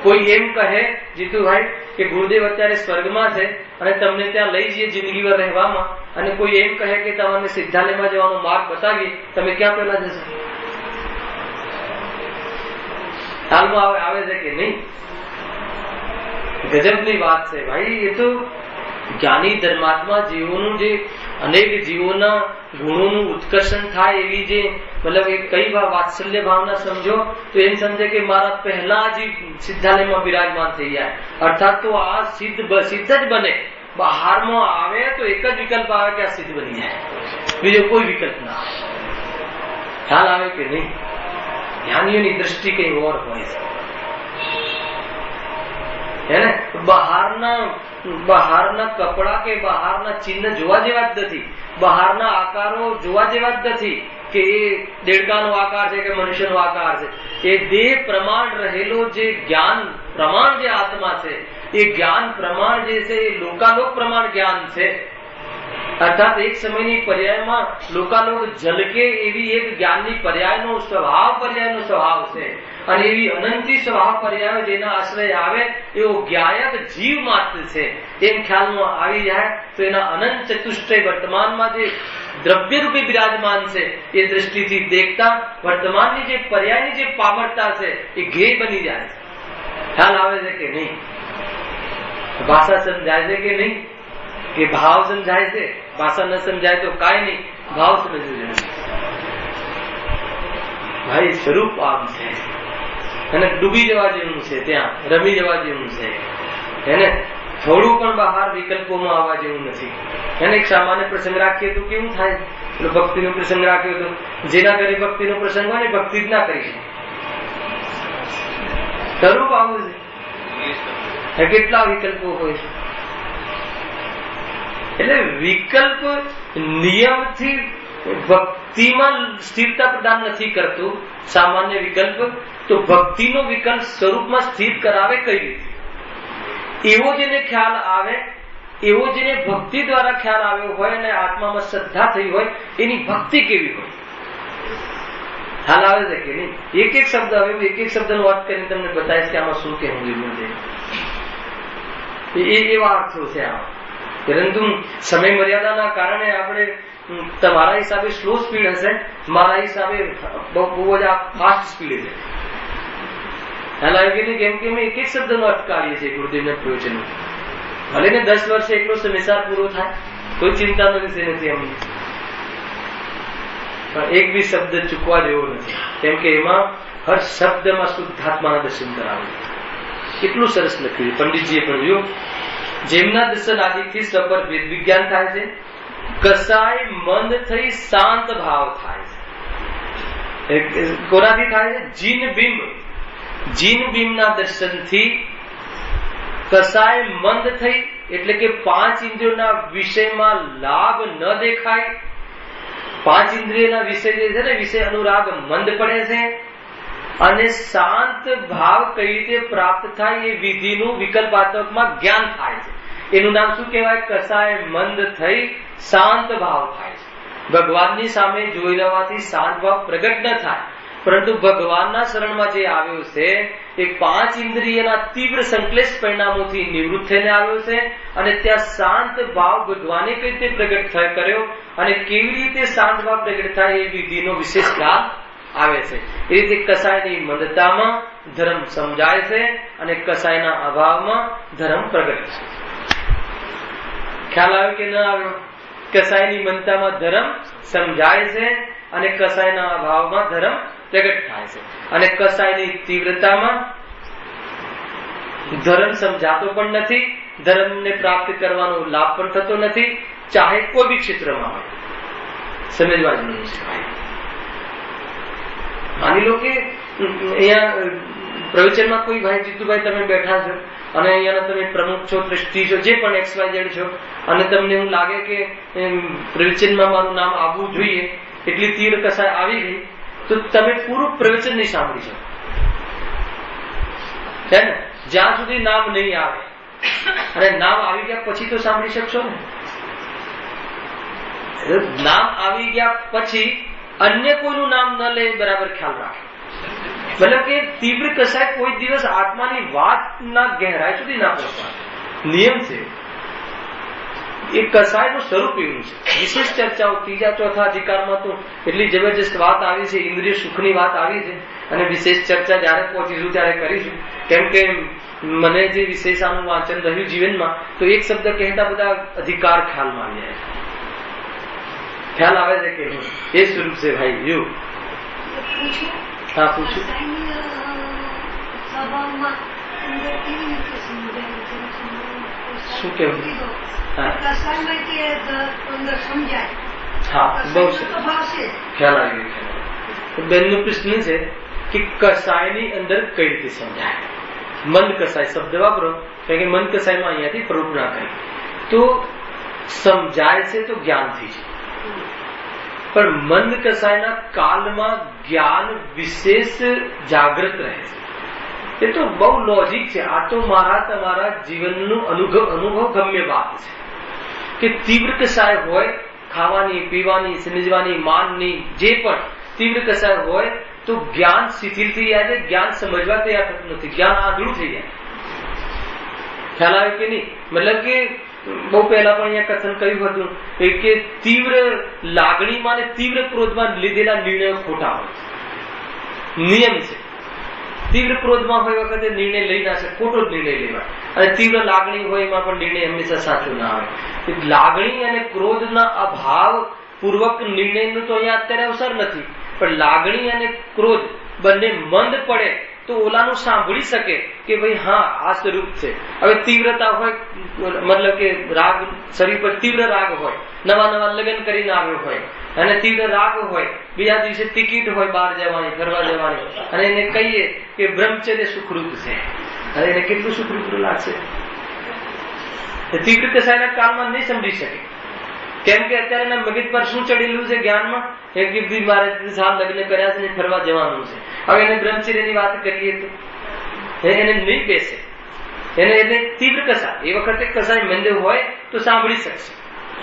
કોઈ એમ કહે જીતુભાઈ કે ગુરુદેવ અત્યારે સ્વર્ગમાં છે અને તમને ત્યાં લઈ જઈએ જિંદગીભર રહેવામાં, અને કોઈ એમ કહે કે તમને સિદ્ધાલયમાં જવાનો માર્ગ બતાવીએ, તમે ક્યાં પહેલા જશો? હાલમાં આવે છે કે નહીં? ગજબની વાત છે ભાઈ. એ તો જ્ઞાની ધર્માત્મા જીવોનું જે અનેક જીવોના ગુણોનું ઉત્કર્ષણ થાય એવી જે મતલબ એ કઈ વાત્સલ્ય ભાવના સમજો તો એમ સમજે કે મારા પહેલા જ સિદ્ધાલયમાં બિરાજમાન થઈ જાય. અર્થાત તો આ સિદ્ધ જ બને. બહારમાં આવે તો એક જ વિકલ્પ આવે કે આ સિદ્ધ બની જાય, બીજો કોઈ વિકલ્પ ના આવે. ખ્યાલ આવે કે નહીં? જ્ઞાનીઓની દ્રષ્ટિ કઈ ઓર હોય છે, હે ને? બહારના કપડા કે બહારના ચિહ્ન જોવા જેવા જ નથી, બહારના આકારો જોવા જેવા જ નથી કે એ દેડકાનો આકાર છે કે મનુષ્યનો આકાર છે. એ દેહ પ્રમાણ રહેલો જે જ્ઞાન પ્રમાણ જે આત્મા છે, એ જ્ઞાન પ્રમાણ જે છે એ લોકાલોક પ્રમાણ જ્ઞાન છે. અર્થાત એક સમયની પર્યાયમાં લોકાલોક ઝલકે એવી એક જ્ઞાનની પર્યાયનો સ્વભાવ છે, અને એવી અનંતી સ્વભાવ પર્યાયો જેના આશ્રય આવે એવો જ્ઞાયક જીવ માત્ર છે એમ ખ્યાલમાં આવી જાય તો એના અનંત ચતુષ્ટય વર્તમાનમાં જે દ્રવ્ય રૂપે બિરાજમાન છે એ દ્રષ્ટિથી દેખતા વર્તમાનની જે પર્યાયની જે પામરતા છે એ ઘેય બની જાય છે. ખ્યાલ આવે છે કે નહીં? ભાષા સમજાય છે કે નહીં? કે ભાવ સમજાય છે? ભાષા ન સમજાય તો કાંઈ નહીં, ભાવ સમજવું જોઈએ. ભાઈ સ્વરૂપ આમ છે અને ડૂબી જવા જેવું છે, ત્યાં રમી જવા જેવું છે, એને થોડું પણ બહાર વિકલ્પોમાં આવવા જેવું નથી. એને એક સામાન્ય પ્રસંગ રાખીએ તો કેવું થાય? ભક્તિનો પ્રસંગ રાખ્યો તો જેના ઘરે ભક્તિનો પ્રસંગ હોય ને ભક્તિ જ ના કરી શકે. સ્વરૂપ આવું છે, કેટલા વિકલ્પો હોય છે. એટલે વિકલ્પ નિયમથી ભક્તિમાં સ્થિરતા પ્રદાન નથી કરતું. સામાન્ય વિકલ્પ તો ભક્તિનો વિકલ્પ સ્વરૂપમાં સ્થિર કરાવે કઈ રીતે? એવો જેને ખ્યાલ આવે, એવો જેને ભક્તિ દ્વારા ખ્યાલ આવ્યો હોય અને આત્મામાં શ્રદ્ધા થઈ હોય, એની ભક્તિ કેવી હોય? ખ્યાલ આવે છે કે નહીં? એક એક શબ્દ હવે એક એક શબ્દનો અર્થ કરીને તમને બતાવીશ કે આમાં શું કહેવું છે. એવા અર્થો છે આમાં. પરંતુ સમય મર્યાદાના કારણે આપણે તમારા હિસાબે સ્લો સ્પીડ હશે, મારા હિસાબે બહુ જ ફાસ્ટ સ્પીડ છે. ખ્યાલ આવી ગયું? કેમ કે અમે એક એક શબ્દનો અર્થ કાઢીએ છીએ ગુરુદેવના પ્રવચનો. ભલે ને 10 વર્ષે એકલો સેમિસ્ટર પૂરો થાય, કોઈ ચિંતાનો વિષય નથી અમને, પણ એક બી શબ્દ ચૂકવા જેવો નથી, કેમ કે એમાં હર શબ્દમાં શુદ્ધાત્માના દર્શન કરાવે. કેટલું સરસ લખ્યું પંડિતજીએ પણ જોયું. જેમના દર્શન આદિથી સપર વેદ વિજ્ઞાન થાય છે, કસાય મંદ થઈ શાંત ભાવ થાય છે. કોનાથી થાય છે? જીન બિંબ. જીન બિંબના દર્શનથી કસાય મંદ થઈ, એટલે કે 5 ઇન્દ્રિયોના વિષયમાં લાભ ન દેખાય. 5 ઇન્દ્રિયોના વિષય જે છે ને, વિષય અનુરાગ મંદ પડે છે. અને શાંત ભાવ કઈ રીતે પ્રાપ્ત થાય એ વિધિનું વિકલ્પાત્મકમાં જ્ઞાન થાય છે. એનું નામ શું કહેવાય? કસાય મંદ થઈ શાંત ભાવ થાય છે. ભગવાનની સામે જોઈ રહેવાથી શાંત ભાવ પ્રગટ ન થાય, પરંતુ ભગવાનના શરણમાં જે આવ્યો છે એ 5 ઇન્દ્રિયના તીવ્ર સંકલેશ પરિણામોથી નિવૃત્ત થઈને આવ્યો છે. અને ત્યાં શાંત ભાવ ભગવાને કઈ રીતે પ્રગટ કર્યો અને કેવી રીતે શાંત ભાવ પ્રગટ થાય એ વિધિનો વિશેષ લાભ આવે છે. એ રીતે કસાયની મંદતામાં ધર્મ સમજાય છે અને કસાયના અભાવમાં ધર્મ પ્રગટ છે. ખ્યાલ આવ્યો કે ન આવ્યો? કસાયની મંદતામાં ધર્મ સમજાય છે અને કસાયના અભાવમાં ધર્મ પ્રગટ થાય છે. અને કસાયની તીવ્રતામાં ધર્મ સમજાતો પણ નથી, ધર્મને પ્રાપ્ત કરવાનો લાભ પણ થતો નથી, ચાહે કોઈ બી ક્ષેત્રમાં હોય. સમજવા જેવું છે. માની લો કે અહીંયા પ્રવચનમાં કોઈ ભાઈ જીતુભાઈ તમે બેઠા છો અને અહીંયાના તમે પ્રમુખ છો, ટ્રસ્ટી છો, જે પણ XYZ છો, અને તમને એવું લાગે કે પ્રવચનમાં મારું નામ આવવું જોઈએ, એટલી તીવ્ર કસાય આવી ગઈ, તો તમે પૂરું પ્રવચન નહીં સાંભળી શકો, છે ને? જ્યાં સુધી નામ નહીં આવે, અને નામ આવી ગયા પછી તો સાંભળી શકશો ને. નામ આવી ગયા પછી અન્ય કોઈનું નામ ન લે, બરાબર ખ્યાલ રાખે. મતલબ કે તીવ્ર કસાય કોઈ દિવસ આત્માની વાતના ગહેરાઈ સુધી ના પહોંચવા. નિયમ છે. એ કસાયનું સ્વરૂપ એવું છે. વિશેષ ચર્ચાઓ 3જા 4થા અધિકારમાં તો એટલી જબરજસ્ત વાત આવી છે, ઇન્દ્રિય સુખની વાત આવી છે, અને વિશેષ ચર્ચા જયારે પહોંચીશું ત્યારે કરીશું. કેમ કે મને જે વિશેષ આનું વાંચન રહ્યું જીવનમાં, તો એક શબ્દ કહેતા બધા અધિકાર ખ્યાલમાં આવી જાય. ખ્યાલ આવે છે કે એ સ્વરૂપ છે ભાઈ. જો હા પૂછું. શું કેવું? હા બહુ ખ્યાલ આવી ગયો. બેનનો પ્રશ્ન છે કે કસાયની અંદર કઈ રીતે સમજાય? મંદ કસાય શબ્દ વાપરો, કારણ કે મંદ કસાયમાં અહીંયાથી પ્રરૂપ ના કરી તો સમજાય છે તો જ્ઞાનથી છે. પણ મંદ કસાયના કાલમાં જ્ઞાન વિશેષ જાગૃત રહે છે. એ તો બહુ લોજિક છે. આ તો મારા તમારા જીવનનું અનુભવ ગમ્ય વાત છે કે તીવ્ર કસાય હોય, ખાવાની, પીવાની, સમજવાની, માનની, જે પણ તીવ્ર કસાય હોય તો જ્ઞાન શિથિલ થઈ જાય છે, જ્ઞાન સમજવા તૈયાર થતું નથી, જ્ઞાન આંધળું થઈ જાય. ખ્યાલ આવે કે નહીં? મતલબ કે બહુ પહેલા પણ અહીંયા કથન કહ્યું હતું કે તીવ્ર લાગણીમાં અને તીવ્ર ક્રોધમાં લીધેલા નિર્ણયો ખોટા હોય. નિયમ છે. તીવ્ર ક્રોધમાં હોય વખતે નિર્ણય લઈ ના શકે, ખોટો જ નિર્ણય લેવાય. અને તીવ્ર લાગણી હોય એમાં પણ નિર્ણય હંમેશા સાચો ના આવે. લાગણી અને ક્રોધના અભાવ પૂર્વક નિર્ણયનો તો અહીંયા અત્યારે અવસર નથી, પણ લાગણી અને ક્રોધ બંને મંદ પડે તો ઓલાનું સાંભળી શકે કે ભાઈ હા આ સ્વરૂપ છે. હવે તીવ્રતા હોય, મતલબ કે રાગ, શરીર પર તીવ્ર રાગ હોય, નવા નવા લગ્ન કરીને આવ્યો હોય અને તીવ્ર રાગ હોય, બીજા દિવસે ટિકિટ હોય બહાર જવાની, ફરવા જવાની, અને એને કહીએ કે બ્રહ્મચર્ય સુખરૂપ છે, અને એને કેટલું સુખરૂપ લાગશે? તીવ્ર કસાયના કાળમાં નહીં સમજી શકે. કેમ કે અત્યારે એના મગજ પર શું ચડેલું છે જ્ઞાનમાં? એક વ્યક્તિ મારે લગ્ન કર્યા છે ને ફરવા જવાનું છે. હવે એને બ્રહ્મચર્યની વાત કરીએ તો એને નહીં બેસે. એને તીવ્ર કસાય, એ વખતે કસાય મંદ હોય તો સાંભળી શકશે.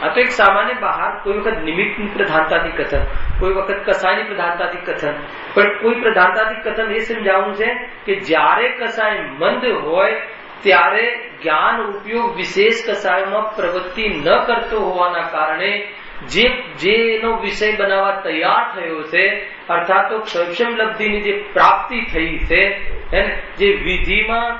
આ તો એક સામાન્ય બહાર કોઈ વખત નિમિત્તની પ્રધાનતાથી કથન, કોઈ વખત કસાયની પ્રધાનતાથી કથન, પણ કોઈ પ્રધાનતાથી કથન એ સમજાવવું છે કે જ્યારે કસાય મંદ હોય ત્યારે જ્ઞાન ઉપયોગ વિશેષ કસાયોમાં પ્રવૃત્તિ ન કરતો હોવાના કારણે જેનો વિષય બનાવવા તૈયાર થયો છે, અર્થાત તો ક્ષયક્ષમ લબ્ધિની જે પ્રાપ્તિ થઈ છે, જે વિધિમાં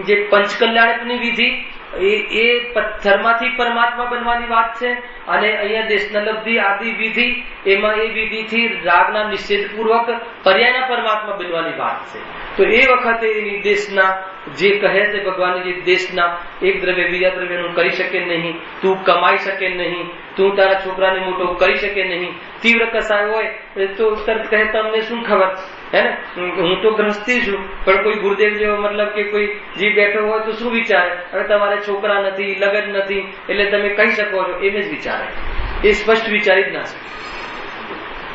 જે પંચકલ્યાણકની વિધિ એ પથ્થરમાંથી પરમાત્મા બનવાની વાત છે, અને અહીંયા દેશનલબ્ધિ આદિ વિધિ, એમાં એ વિધિથી રાગના નિષેધ પૂર્વક પર્યાયના પરમાત્મા બનવાની વાત છે. તો એ વખતે એની દેશના જે કહે છે ભગવાન, જે દેશના એક દ્રવ્ય બીજા દ્રવ્યનું કરી શકે નહીં, તું કમાઈ શકે નહીં, તું તારા છોકરાને મોટો કરી શકે નહીં. તીવ્ર કસાય હોય તો તરત કહે તમને શું ખબર, હે ને, હું તો ગ્રસ્તી છું, પણ કોઈ ગુરુદેવ જેવો મતલબ કે કોઈ જે બેઠો હોય તો શું વિચારે, હવે તમારે છોકરા નથી, લગ્ન નથી, એટલે તમે કહી શકો છો, એમ જ વિચારે. એ સ્પષ્ટ વિચારી જ ના શકે.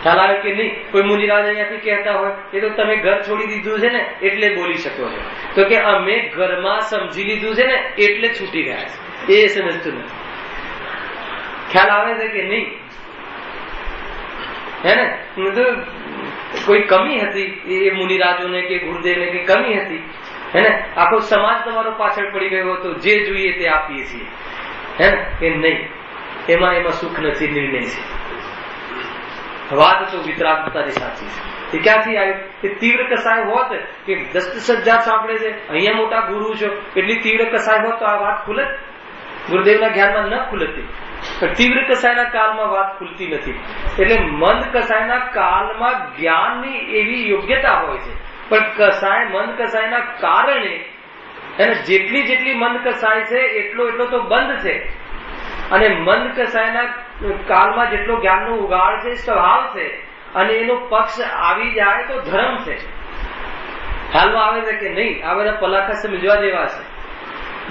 ખ્યાલ આવે કે નહીં? કોઈ મુનિરાજ અહીંયાથી કહેતા હોય એ તો તમે ઘર છોડી દીધું છે ને એટલે બોલી શકો છો, તો કે અમે ઘરમાં સમજી લીધું છે ને એટલે છૂટી ગયા છે, એ સમજતું નથી. ખ્યાલ આવે છે કે નહીં? હે ને, તો કોઈ કમી હતી એ મુનિરાજોને કે ગુરુદેવને કે કમી હતી, હે ને, આખો સમાજ તમારો પાછળ પડી ગયો હતો, જે જોઈએ તે આપીએ છીએ, હે ને, કે નહીં, એમાં સુખ નથી, નિર્ણય છે. વાત તો વિતરાગતાની સાચી છે. એ ક્યાંથી આવ્યું? એ તીવ્ર કસાય હોત કે 10,000 સાંભળે છે, અહીંયા મોટા ગુરુ છો, એટલી તીવ્ર કસાય હોત તો આ વાત ખુલત? ગુરુદેવના જ્ઞાનમાં ન ખુલતી. પણ તીવ્ર કસાયના કાળમાં વાત ખુલતી નથી. એટલે મંદ કસાયના કાળમાં જ્ઞાનની એવી યોગ્યતા હોય છે, પણ મંદ કસાયના કારણે એને જેટલી મંદ કસાય છે એટલો તો બંધ છે, અને મંદ કસાયના કાળમાં જેટલો જ્ઞાનનો ઉગાડ છે સ્વભાવ છે, અને એનો પક્ષ આવી જાય તો ધર્મ છે. હાલમાં આવે છે કે નહીં? આ બધા પલાખા સમજવા જેવા છે.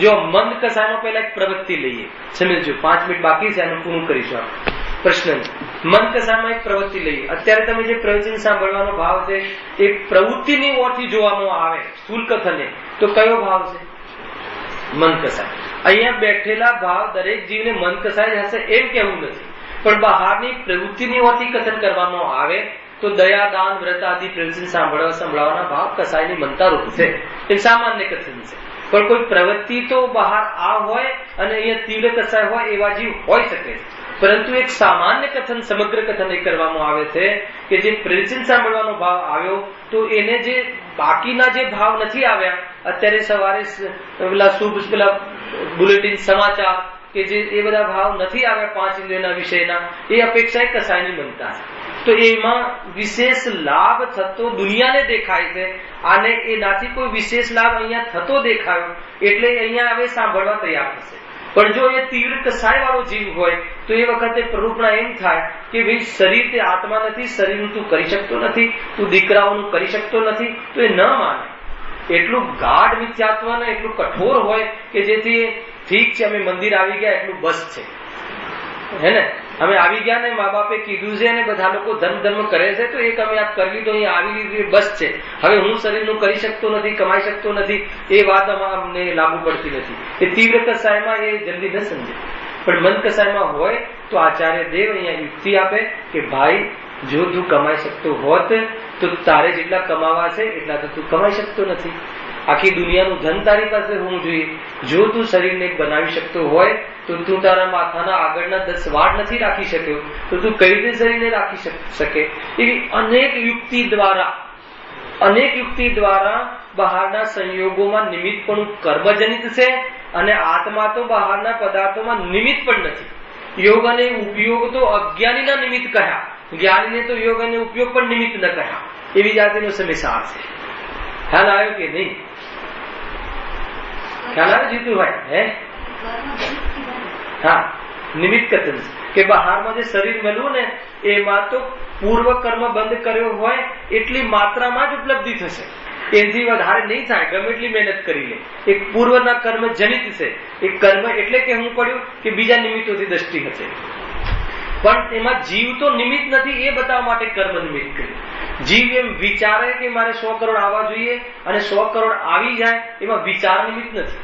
જો મંદ કસાયમાં પહેલા એક પ્રવૃત્તિ લઈએ, સમજો, 5 મિનિટ બાકી છે, આનું પૂરું કરીશું પ્રશ્ન. મંદ કસાયમાં એક પ્રવૃત્તિ લઈએ. અત્યારે તમે જે પ્રવચન સાંભળવાનો ભાવ છે એ પ્રવૃત્તિની ઓરથી જોવામાં આવે, સ્થૂલ કથને, તો કયો ભાવ છે? મંદ કસાય. અહીંયા બેઠેલા ભાવ દરેક જીવને મન કસાય હશે એમ કેવું નથી, પણ બહારની પ્રવૃત્તિની ઓરથી કથન કરવામાં આવે તો દયા, દાન, વ્રત આદિ પ્રવચન સંભળાવવાના ભાવ કસાયની મનતા રૂપ છે, એ સામાન્ય કથન છે. પણ કોઈ પ્રવૃત્તિ તો બહાર આ હોય અને અહીંયા તીવ્ર કસાય હોય એવા જીવ હોઈ શકે, પરંતુ એક સામાન્ય કથન, સમગ્ર કથન એ કરવામાં આવે છે કે જે પ્રવચન સાંભળવાનો ભાવ આવ્યો તો એને જે બાકીના જે ભાવ નથી આવ્યા, અત્યારે સવારે પેલા શુભ પેલા બુલેટિન સમાચાર કે જે એ બધા ભાવ નથી આવ્યા 5 ઇન્દ્રિયોના વિષયના, એ અપેક્ષા કસાયની બનતા છે. તો એમાં વિશેષ લાભ થતો દુનિયાને દેખાય છે, અને એનાથી કોઈ વિશેષ લાભ અહીંયા થતો દેખાયો એટલે અહીંયા હવે સાંભળવા તૈયાર થશે. પણ જો એ તીવ્ર કસાય વાળો જીવ હોય તો એ વખતે પ્રરૂપણા એમ થાય કે ભાઈ શરીર તે આત્મા નથી, શરીરનું તું કરી શકતો નથી, તું દીકરાઓનું કરી શકતો નથી, તો એ ન માને. એટલું ગાઢ મિથ્યાત્વ ને એટલું કઠોર હોય કે જેથી ઠીક છે અમે મંદિર આવી ગયા એટલું બસ છે, હે ને, અમે આવી ગયા ને મા બાપે કીધું છે અને બધા લોકો ધર્મ કરે છે તો એક અમે આ કરી લીધું, અહીંયા આવી લીધું, બસ છે. હવે હું શરીરનું કરી શકતો નથી, કમાઈ શકતો નથી, એ વાત અમને લાગુ પડતી નથી. એ તીવ્ર કસાયમાં એ જલ્દી ન સમજે. પણ મંદ કસાયમાં હોય તો આચાર્ય દેવ અહીંયા યુક્તિ આપે કે ભાઈ જો તું કમાઈ શકતો હોત તો તારે જેટલા કમાવા છે એટલા તો તું કમાઈ શકતો નથી. આખી દુનિયાનું ધન તારી પાસે હોવું જોઈએ. જો તું શરીરને બનાવી શકતો હોય તો તું તારા માથાના આગળના 10 વાળ નથી રાખી શક્યો, તો તું કઈ રીતે શરીરને રાખી શકે? એવી અનેક યુક્તિ દ્વારા બહારના સંયોગોમાં નિમિત્તપણું કર્મજનિત છે, અને આત્મા તો બહારના પદાર્થોમાં નિમિત્ત પણ નથી. યોગ અને ઉપયોગ તો અજ્ઞાનીના નિમિત્ત કહ્યા, જ્ઞાનીને તો યોગ અને ઉપયોગ પણ નિમિત્ત ન કહ્યા. એવી જાતિનો સમિસાર છે. ખ્યાલ આવ્યો કે નહીં? ખ્યાલ આવ્યો જીતુભાઈ? હે, હા, નિમિત્ત કથન કે બહારમાં જે શરીર મળ્યું ને એમાં તો પૂર્વ કર્મ બંધ કર્યો હોય એટલી માત્રામાં જ ઉપલબ્ધિ થશે, એનાથી વધારે નહીં થાય. ગમે એટલી મહેનત કરી લે, એક પૂર્વના કર્મ જનિત છે. એ કર્મ એટલે કે હું પડ્યું કે બીજા નિમિત્તોથી દ્રષ્ટિ હશે, પણ એમાં જીવ તો નિમિત્ત નથી એ બતાવવા માટે કર્મ નિમિત્ત કર્યું. જીવ એમ વિચારે કે મારે 100 કરોડ આવવા જોઈએ અને 100 કરોડ આવી જાય, એમાં વિચાર નિમિત્ત નથી.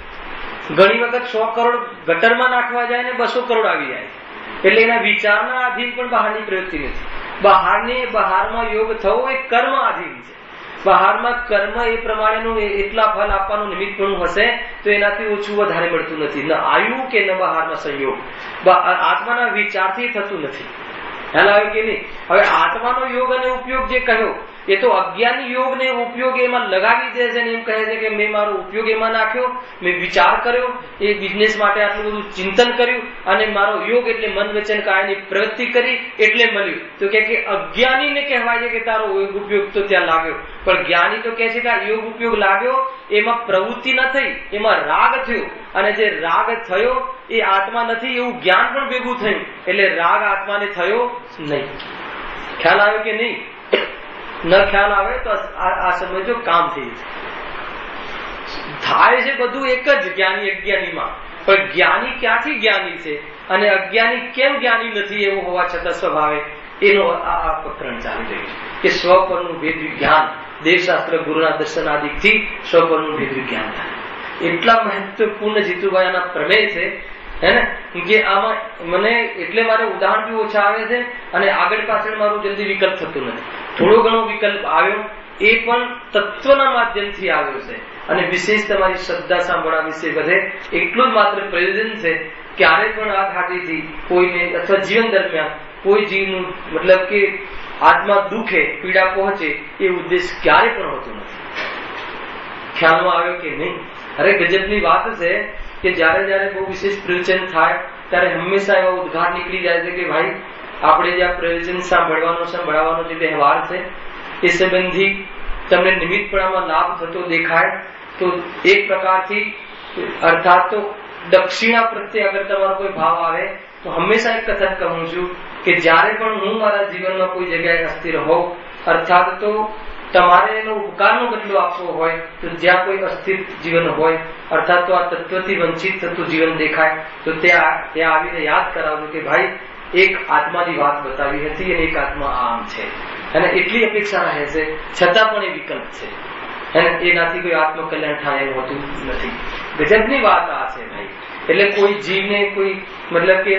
ઘણી વખત 100 કરોડ ગટરમાં નાખવા જાય ને 200 કરોડ આવી જાય, એટલે એના વિચારના આધીન પણ બહારની પ્રવૃત્તિ નથી. બહારમાં યોગ થવો એ કર્મ આધીન છે. બહારમાં કર્મ એ પ્રમાણેનું એટલા ફળ આપવાનું નિમિત્ત પણ હશે તો એનાથી ઓછું વધારે મળતું નથી, ન આયુ કે ન બહારમાં સંયોગ. આત્માના વિચારથી થતું નથી. ખ્યાલ આવે કે નહીં? હવે આત્માનો યોગ અને ઉપયોગ જે કહ્યો એ તો અજ્ઞાની યોગ ને ઉપયોગ એમાં લગાવી દે છે ને એમ કહે છે કે મેં મારો ઉપયોગ એમાં નાખ્યો, મેં વિચાર કર્યો, એ બિઝનેસ માટે આટલું બધું ચિંતન કર્યું અને મારો યોગ એટલે મન વચન કાયાની પ્રવૃત્તિ કરી એટલે મળ્યું. તો કે અજ્ઞાનીને કહેવાય છે કે તારો યોગ ઉપયોગ તો ત્યાં લાગ્યો, પણ જ્ઞાની તો કહે છે કે આ યોગ ઉપયોગ લાગ્યો એમાં પ્રવૃત્તિ ન થઈ, એમાં રાગ થયો, અને જે રાગ થયો એ આત્મા નથી એવું જ્ઞાન પણ ભેગું થયું, એટલે રાગ આત્માને થયો નહીં. ખ્યાલ આવે કે નહીં? ન ખ્યાલ આવે તો આ સમજો કામ થઈ થાય છે બધું એક જ જ્ઞાની અજ્ઞાનીમાં, પણ જ્ઞાની ક્યાંથી જ્ઞાની છે અને અજ્ઞાની કેમ જ્ઞાની નથી એવું હોવા છતાં સ્વભાવે, એનો આ પ્રકરણ ચાલી રહ્યું છે કે સ્વપરનું ભેદ વિજ્ઞાન દેવશાસ્ત્ર ગુરુના દર્શન આદિથી સ્વપરનું ભેદ વિજ્ઞાન થાય. એટલા મહત્વપૂર્ણ જીતુભાઈના પ્રમેય છે હે ને કે આમાં મને એટલે મારે ઉદાહરણ બી ઓછા આવે છે અને આગળ પાછળ મારું જલ્દી વિકલ્પ થતું નથી. થોડો ઘણો વિકલ્પ આવ્યો એ પણ તત્વના માધ્યમથી આવ્યો છે અને વિશેષ તમારી શ્રદ્ધા સાંભળવા વિશે બધે એટલું જ માત્ર પ્રયોજન છે. ક્યારે પણ આ ઘાટીથી કોઈને અથવા જીવન દરમિયાન કોઈ જીવનું મતલબ કે આત્મા દુખે, પીડા પહોંચે એ ઉદ્દેશ ક્યારે પણ હોતો નથી. ખ્યાલમાં આવ્યો કે નહીં? અરે ગજબની વાત છે કે જયારે બહુ વિશેષ પ્રવચન થાય ત્યારે હંમેશા એવા ઉદ્ઘાટ નીકળી જાય છે કે ભાઈ આપણે જે આ પ્રવચન સંભળાવવાનો જે વ્યવહાર છે એ સંબંધી તમને નિમિત્તપણામાં લાભ થતો દેખાય તો એક પ્રકારથી અર્થાત તો દક્ષિણા પ્રત્યે અગર તમારો કોઈ ભાવ આવે તો હંમેશા એક કથન કહું છું કે જયારે પણ હું મારા જીવનમાં કોઈ જગ્યાએ અસ્થિર હોઉં, અર્થાત તો તમારે એનો ઉપકારનો બદલો આપવો હોય તો જ્યાં કોઈ અસ્થિર જીવન હોય, અર્થાત તો આ તત્વથી વંચિત થતું જીવન દેખાય તો ત્યાં આવીને યાદ કરાવજો કે ભાઈ એક આત્માની વાત બતાવી હતી અને એક આત્મા આમ છે અને એટલી અપેક્ષા રહે છે છતાં પણ એ વિકલ્પ છે અને એનાથી કોઈ આત્મકલ્યાણ થાય એમ હોતું નથી. ગજબની વાત આ છે ભાઈ. એટલે કોઈ જીવને કોઈ મતલબ કે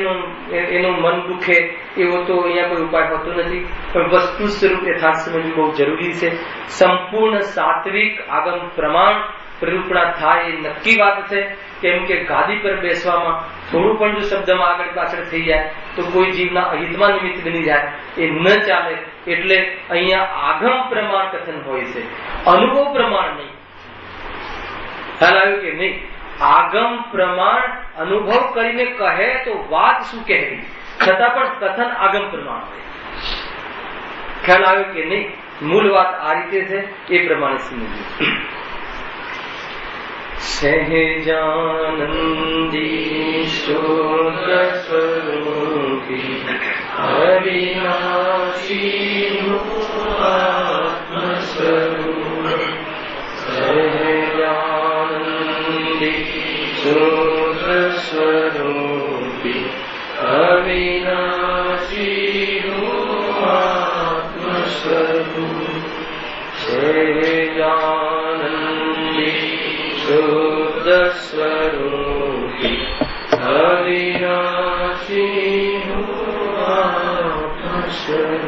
એનું મન દુખે એવો તો અહીંયા કોઈ ઉપાય હોતો નથી, પણ વસ્તુ સ્વરૂપ યથાર્થ સમજવું બહુ જરૂરી છે. સંપૂર્ણ સાત્વિક આગમ પ્રમાણ પ્રરૂપણા થાય એ નક્કી વાત છે. કેમ કે ગાદી પર બેસવામાં થોડું પણ જો શબ્દમાં આગળ પાછળ થઈ જાય તો કોઈ જીવના અહિતમાં નિમિત્ત બની જાય, એ ન ચાલે. એટલે અહીંયા આગમ પ્રમાણ કથન હોય છે, અનુભવ પ્રમાણ નહીં. ખ્યાલ આવ્યું કે નહીં? આગમ પ્રમાણ અનુભવ કરીને કહે તો વાત શું કહેવી, છતાં પણ કથન આગમ પ્રમાણ હોય. ખ્યાલ આવ્યો કે નહીં? મૂળ વાત આ રીતે છે, એ પ્રમાણે સમજવું. સહેજાનંદી શુદ્ધ સ્વરૂપી અવિનાશી આત્મ સ્વરૂપ. સહેજાનંદી શુદ્ધ સ્વરૂપી અવિનાશી આત્મ સ્વરૂપ. સહેજાનંદી શુદ્ધ સ્વરૂપી અવિનાશી આત્મ સ્વરૂપ.